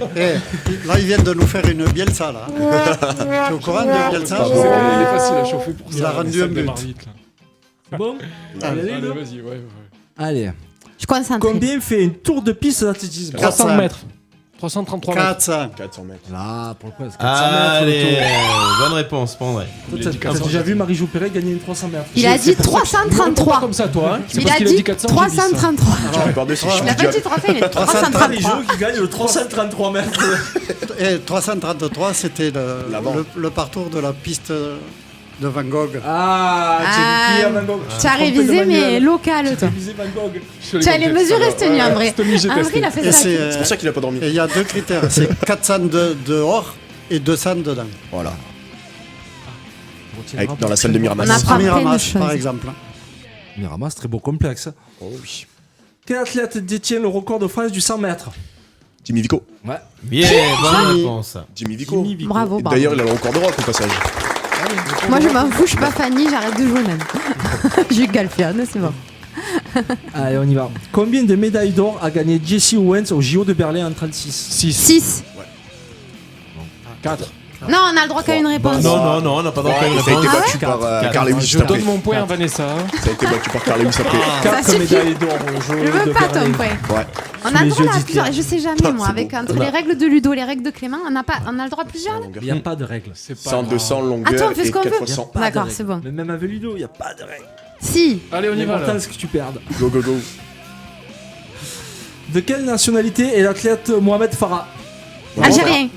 Là, ils viennent de nous faire une Bielsa, là. Tu es au courant de Bielsa? C'est bon, il est facile à chauffer pour ça. Il a rendu un but. Bon, Allez, vas-y, ouais. Allez. Je concentre. Combien fait une tour de piste d'athlétisme? 300 mètres. 333 mètres. 400 mètres. Là, pourquoi 400 mètres. Allez, bonne réponse, pas vrai. T'as déjà vu Marie-Jo Perret gagner une 300 mètres? Il a dit 333. Comme ça, toi. Il a dit 333. J'aurais peur de ça. Il a pas dit 300, il est 333. Marie-Jo qui gagne le 333 mètres. Et 333, c'était le parcours de la piste de Van Gogh. Ah, tu as Van Gogh. Tu as révisé, mais local, toi. Tu as les mesures tenues, en vrai. En vrai, il a fait ça. C'est pour ça qu'il a pas dormi. Et il y a 2 critères, c'est 400 dehors et 200 dedans. Voilà. Dans la salle de Miramas. On apprend plein de Miramas, choses. par exemple. Miramas, très beau complexe. Oh oui. Quel athlète détient le record de France du 100 mètres? Jimmy Vico. Ouais. Bien, bonne réponse. Jimmy Vico. Bravo, bravo. D'ailleurs, il a le record d'Europe au passage. Moi, je m'en fous, je suis pas Fanny, j'arrête de jouer même. J'ai Galfian, c'est bon. Allez, on y va. Combien de médailles d'or a gagné Jesse Owens au JO de Berlin en 36? 6. 4. Non, on a le droit qu'à une réponse. Non, on n'a pas droit qu'à une Ça a été réponse. battu par Carl Lewis. Je donne mon point à Vanessa. Ça a été battu par Carl Lewis après. Ça 4 suffit. médailles d'or au JO Je de veux pas ton Berlin. point. Ouais. On Sous a le les droit yeux à d'Hitler. plusieurs. Je sais jamais, moi, c'est avec bon. entre les règles de Ludo, les règles de Clément, on a le droit à plusieurs là. Il n'y a pas de règle. C'est pas 100, grave. 200 longueur Attends, on fait ce et qu'on 4 veut. fois 100. Pas de D'accord, règle. c'est bon. Mais même avec Ludo, il n'y a pas de règle. Si. Allez, on y va L'important, là. c'est que tu perdes. Go. De quelle nationalité est l'athlète Mohamed Farah? Algérien.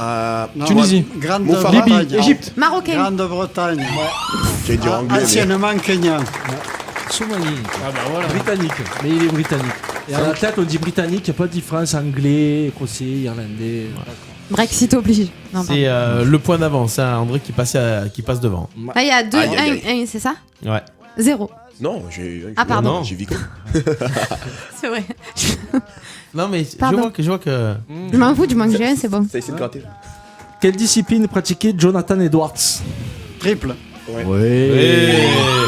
Non, Tunisie. Grande-Bretagne. Libye. Égypte. Marocain. Grande-Bretagne. J'ai dit anglais. Anciennement Kenya. Somalie. Ah bah voilà. Britannique. Mais il est britannique. Et à l'athlète, on dit britannique, il n'y a pas de différence anglais, écossais, irlandais. Brexit oblige. Non, C'est le point d'avance, hein, André qui passe devant. Là, il y a 2, Aïe, aïe, 1, c'est ça? Ouais. 0. Non, j'ai. Ah, pardon. J'ai Vico. C'est vrai. Non mais Pardon. je vois que. Je m'en fous du manque que j'ai un, c'est bon. Ça essaie de gratter. Quelle discipline pratiquait Jonathan Edwards? Triple. Ouais. Ouais.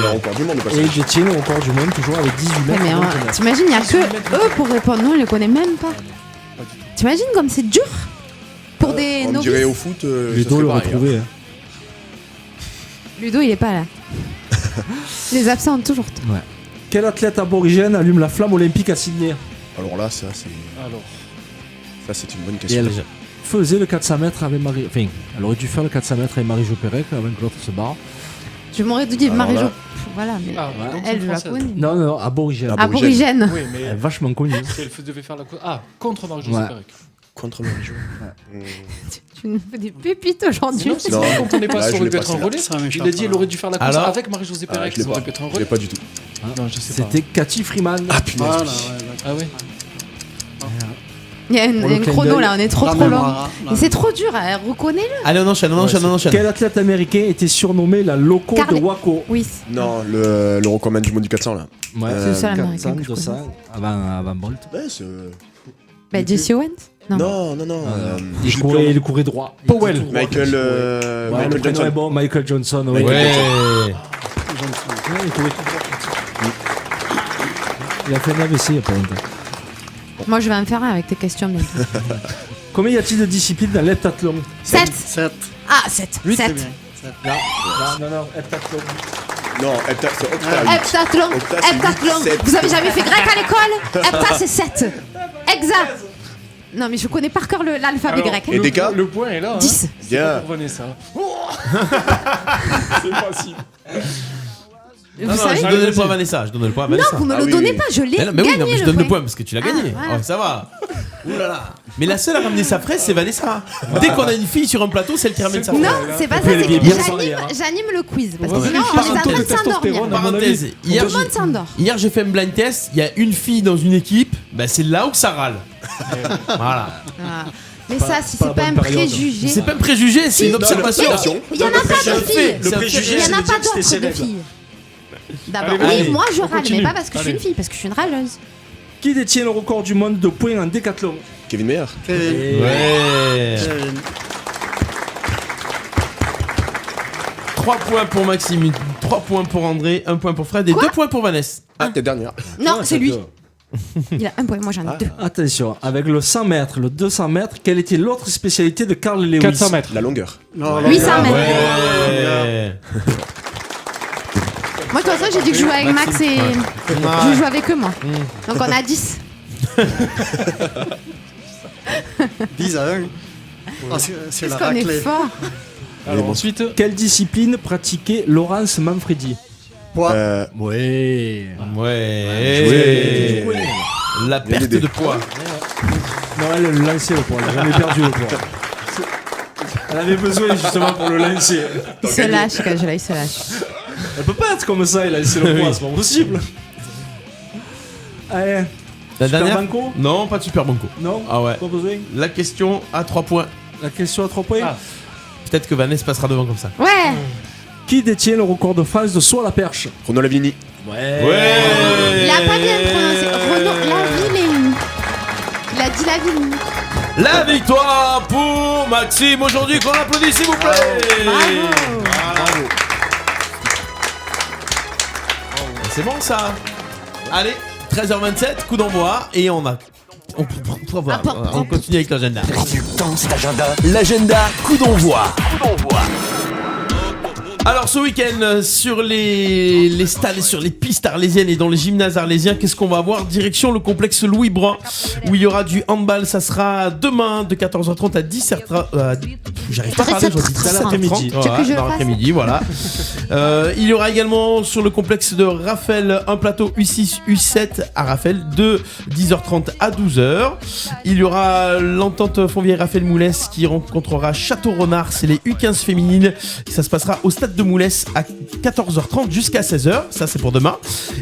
Le record du monde au Et passage. il détient le record du monde, toujours avec 18 Ouais, mètres. mais 29 mètres. t'imagines, il n'y a que eux pour répondre. Nous, on les connaît même pas. T'imagines comme c'est dur pour des On novices. dirait au foot. ça Ludo fait le pareil, retrouvé. hein. Ludo, il est pas là. Les absents ont toujours tort. Ouais. Quel athlète aborigène allume la flamme olympique à Sydney? Alors là, ça c'est. Alors. Ça c'est une bonne Et question. elle faisait le 400 mètres avec Marie. Enfin, elle aurait dû faire le 400 mètres avec Marie-Jo Pérec avant que l'autre se barre. Je m'aurais dit Alors Marie-Jo. là- Voilà, mais Ah, donc c'est elle, une je la Française. connais. Non, non, aborigène. Aborigène. Oui, Elle est mais vachement connue. si elle devait faire la course. Ah, contre Marie-Jo Ouais. Pérec. Contre Marie-Jo. Tu nous fais des pépites aujourd'hui. Non, c'est Non. vrai, quand on n'est pas Là, sûr je l'ai de pas, être un celle-là. relais. Ça m'échappe, Il a dit elle là. aurait dû faire la course Alors avec Marie-Josée Ah, Pérec. je l'ai Ça aurait pas. pu être un Je relais. l'ai pas du tout. Non, je sais pas. C'était Cathy Freeman. Ah punaise. Voilà, oui. ouais, Ah ouais. Il y a Pour le un clin chrono d'œil. là, on est trop La trop long. mémoire, Mais c'est trop dur, reconnais-le. Allez, on enchaîne. Quel athlète américain était surnommé la loco Carly. de Waco? Oui. Non, le recordman du monde du 400 là. Ouais, C'est le seul 400, américain que je 200, connais. avant Bolt. Ouais, c'est. Bah, Jesse Owens. Non. Il courait droit. Il Powell. était tout droit. Michael. Ouais, Michael le prénom Johnson. est bon, Michael Johnson. Ouais. Ouais. Ouais, il courait tout droit. Il a fait un AVC il n'y a pas longtemps. Moi, je vais en faire un avec tes questions bientôt. Combien y a-t-il de disciplines dans l'heptathlon? 7. 7. Ah, 7. C'est 7. bien. 7. Non, heptathlon. Non, c'est Octa. Heptathlon. Octa, c'est Heptathlon. 8, 7. Vous avez jamais fait grec à l'école? Hepta, c'est 7. Exact. Non, mais je connais par cœur l'alphabet Alors, grec. Et des cas Le point est là. 10. C'est Bien. pas pour Vanessa. C'est facile. Vous savez je donne le point à Vanessa. Non, vous me le donnez pas, je l'ai gagné. Mais oui, non, mais je donne le point. point parce que tu l'as gagné. voilà. Oh, ça va. Ouh là là. Mais la seule à ramener sa fraise, c'est Vanessa. Dès qu'on a une fille sur un plateau, c'est elle qui ramène sa fraise. Non, c'est pas ça, c'est que j'anime le quiz. Parce que sinon, on est en train de s'endormir. Parenthèse. Tout le monde s'endort. Hier, j'ai fait un blind test. Il y a une fille dans une équipe. Bah, c'est là où ça râle. Voilà. Mais ça, si c'est pas un préjugé. C'est pas un préjugé, c'est une observation. Il y en a pas de filles. Le préjugé, Il y en a c'est pas de dire que d'autres c'était de filles. D'abord, Allez, oui, moi je on râle, continue. mais pas parce que je suis Allez. une fille, parce que je suis une râleuse. Qui détient le record du monde de points en décathlon? Kevin Meyer. Ouais. 3 points pour Maxime, 3 points pour André, 1 point pour Fred et 2 points pour Vanessa. Ah, t'es dernière. Non, c'est lui. Il a 1 point, moi j'en ai 2. Attention, avec le 100 mètres, le 200 mètres, quelle était l'autre spécialité de Carl Lewis? 400 mètres. La longueur. 800 mètres. Ouais. Moi, de toute façon, j'ai dit que je jouais avec Max et. Je joue avec eux, moi. Donc on a 10. 10 à 1. Ah, c'est Qu'est-ce la qu'on est raclée. fort. Alors ensuite, Quelle discipline pratiquait Laurence Manfredi? Poids. Ouais. Ouais. La perte de poids. Non, elle le lançait le poids, elle a jamais perdu le poids. Elle avait besoin justement pour le lancer. Il se lâche, quand je l'ai, il se lâche. Elle peut pas être comme ça, il a lancé le poids, c'est pas possible. Allez. La Super dernière banco? Non, pas de super banco. Non. Ah ouais. Pas besoin. La question à 3 points. La question à 3 points. Ah. Peut-être que Vanessa passera devant comme ça. Ouais. Qui détient le record de France de saut à la perche? Renaud Lavigny. Ouais. Il a pas bien prononcé. Renaud Lavigny. Il a dit Lavigny. La victoire pour Maxime aujourd'hui, qu'on applaudit s'il vous plaît. Bravo. C'est bon ça. Allez, 13h27, coup d'envoi et on continue avec l'agenda. L'agenda coup d'envoi. Alors ce week-end sur les stades, sur les pistes arlésiennes et dans les gymnases arlésiens, qu'est-ce qu'on va avoir? Direction le complexe Louis Brun où il y aura du handball. Ça sera demain de 14h30 à 17h30. J'arrive pas à parler, j'en dis Cet dans après-midi. l'après-midi. Dans l'après-midi, voilà. Il y aura également sur le complexe de Raphaël un plateau U6, U7 à Raphaël de 10h30 à 12h. Il y aura l'entente Fontvieille-Raphaël Moulès qui rencontrera Château-Renard, c'est les U15 féminines. Ça se passera au stade de Moulès à 14h30 jusqu'à 16h. Ça, c'est pour demain.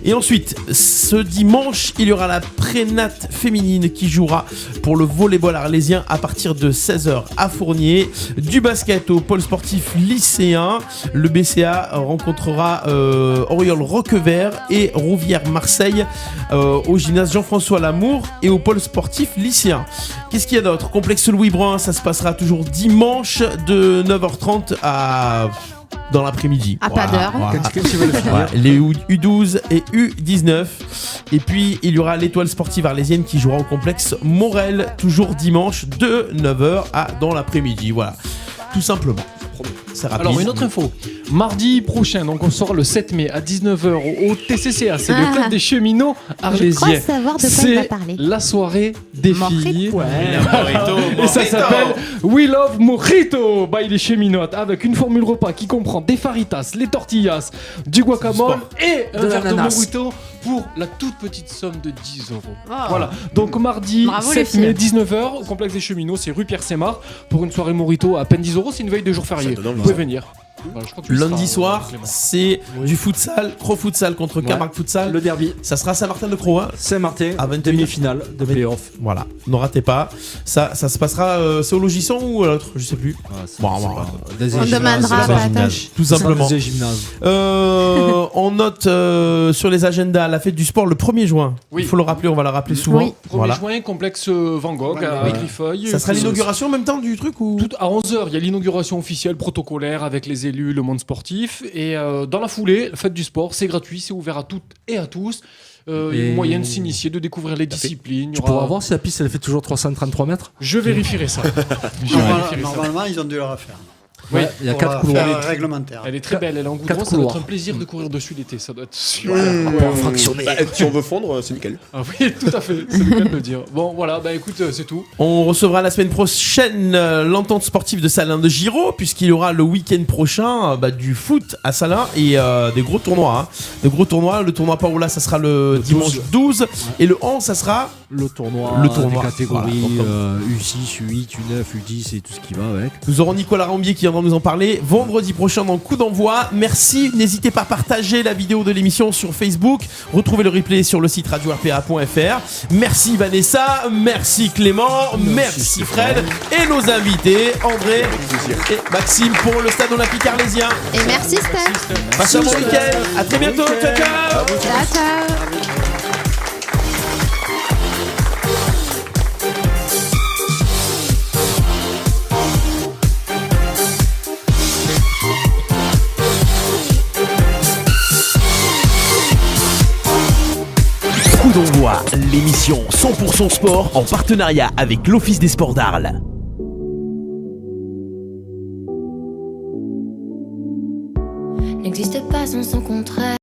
Et ensuite, ce dimanche, il y aura la prénate féminine qui jouera pour le volleyball arlésien à partir de 16h à Fournier. Du basket au pôle sportif lycéen. Le BCA rencontrera Auriol Roquevert et Rouvière-Marseille au gymnase Jean-François Lamour et au pôle sportif lycéen. Qu'est-ce qu'il y a d'autre? Complexe Louis Brun, ça se passera toujours dimanche de 9h30 dans l'après-midi. À pas d'heure. Voilà, les U12 et U19. Et puis, il y aura l'étoile sportive arlésienne qui jouera au complexe Morel, toujours dimanche de 9h dans l'après-midi. Voilà, tout simplement. C'est rapide. Alors, une autre info. Mardi prochain, donc on sort le 7 mai à 19h au TCCA, c'est le club des cheminots arlésiens. Je crois savoir de quoi il va parler. La soirée des filles. Ouais. Et ça s'appelle We Love Mojito by les cheminotes avec une formule repas qui comprend des faritas, les tortillas, du guacamole et un verre de mojito pour la toute petite somme de 10 euros. Oh. Voilà. Donc mardi Bravo, 7 mai 19h au complexe des cheminots, c'est rue Pierre Sémar pour une soirée mojito à peine 10 euros, c'est une veille de jour férié. Vous pouvez venir. Voilà, je crois que tu Lundi seras, soir, Clément. c'est du futsal, Cro Futsal contre Camargue Futsal. Le derby. Ça sera Saint-Martin-de-Croix. Saint-Martin, à 21h. demi-finale de play-off. Voilà, ne ratez pas. Ça se passera, c'est au Logisson ou à l'autre? Je sais plus. On demandera à Patoche. Tout simplement. Gymnase. On note sur les agendas la fête du sport le 1er juin. Oui. Il faut le rappeler, on va la rappeler souvent. Oui. 1er Voilà. juin, complexe Van Gogh à Grifeuil. Ça sera l'inauguration en même temps du truc ou Tout à 11h, il y a l'inauguration officielle protocolaire avec les élus, le monde sportif. Et dans la foulée, la fête du sport, c'est gratuit, c'est ouvert à toutes et à tous. Une moyenne de s'initier, de découvrir les disciplines. Tu pourras voir si la piste elle fait toujours 333 mètres. Je vérifierai ça. Normalement, ils ont dû la refaire. Oui, il y a pour 4 couloirs. faire réglementaire. Elle est très belle, elle est en goudron, ça doit être un plaisir de courir dessus l'été, ça doit être super. Fractionné. Si on veut fondre, c'est nickel. Ah oui, tout à fait, c'est le cas de le dire. Bon, voilà, bah écoute, c'est tout. On recevra la semaine prochaine l'entente sportive de Salins de Giraud, puisqu'il y aura le week-end prochain du foot à Salins et des gros tournois. Des gros tournois. Le tournoi Parola, ça sera le dimanche 12. Et le 11, ça sera le tournoi des catégories U6, U8, U9, U10 et tout ce qui va avec. Nous aurons Nicolas Rambier qui viendra nous en parler vendredi prochain dans Coup d'envoi. Merci, n'hésitez pas à partager la vidéo de l'émission sur Facebook. Retrouvez le replay sur le site radio-rpa.fr. Merci Vanessa, merci Clément, merci Fred et nos invités André et Maxime pour le stade olympique arlésien. Et merci Steph. Passez un bon week-end, à très bientôt, ciao ciao. Ciao ciao. Coup d'envoi, l'émission 100% sport en partenariat avec l'Office des sports d'Arles. N'existe pas sans son contraire.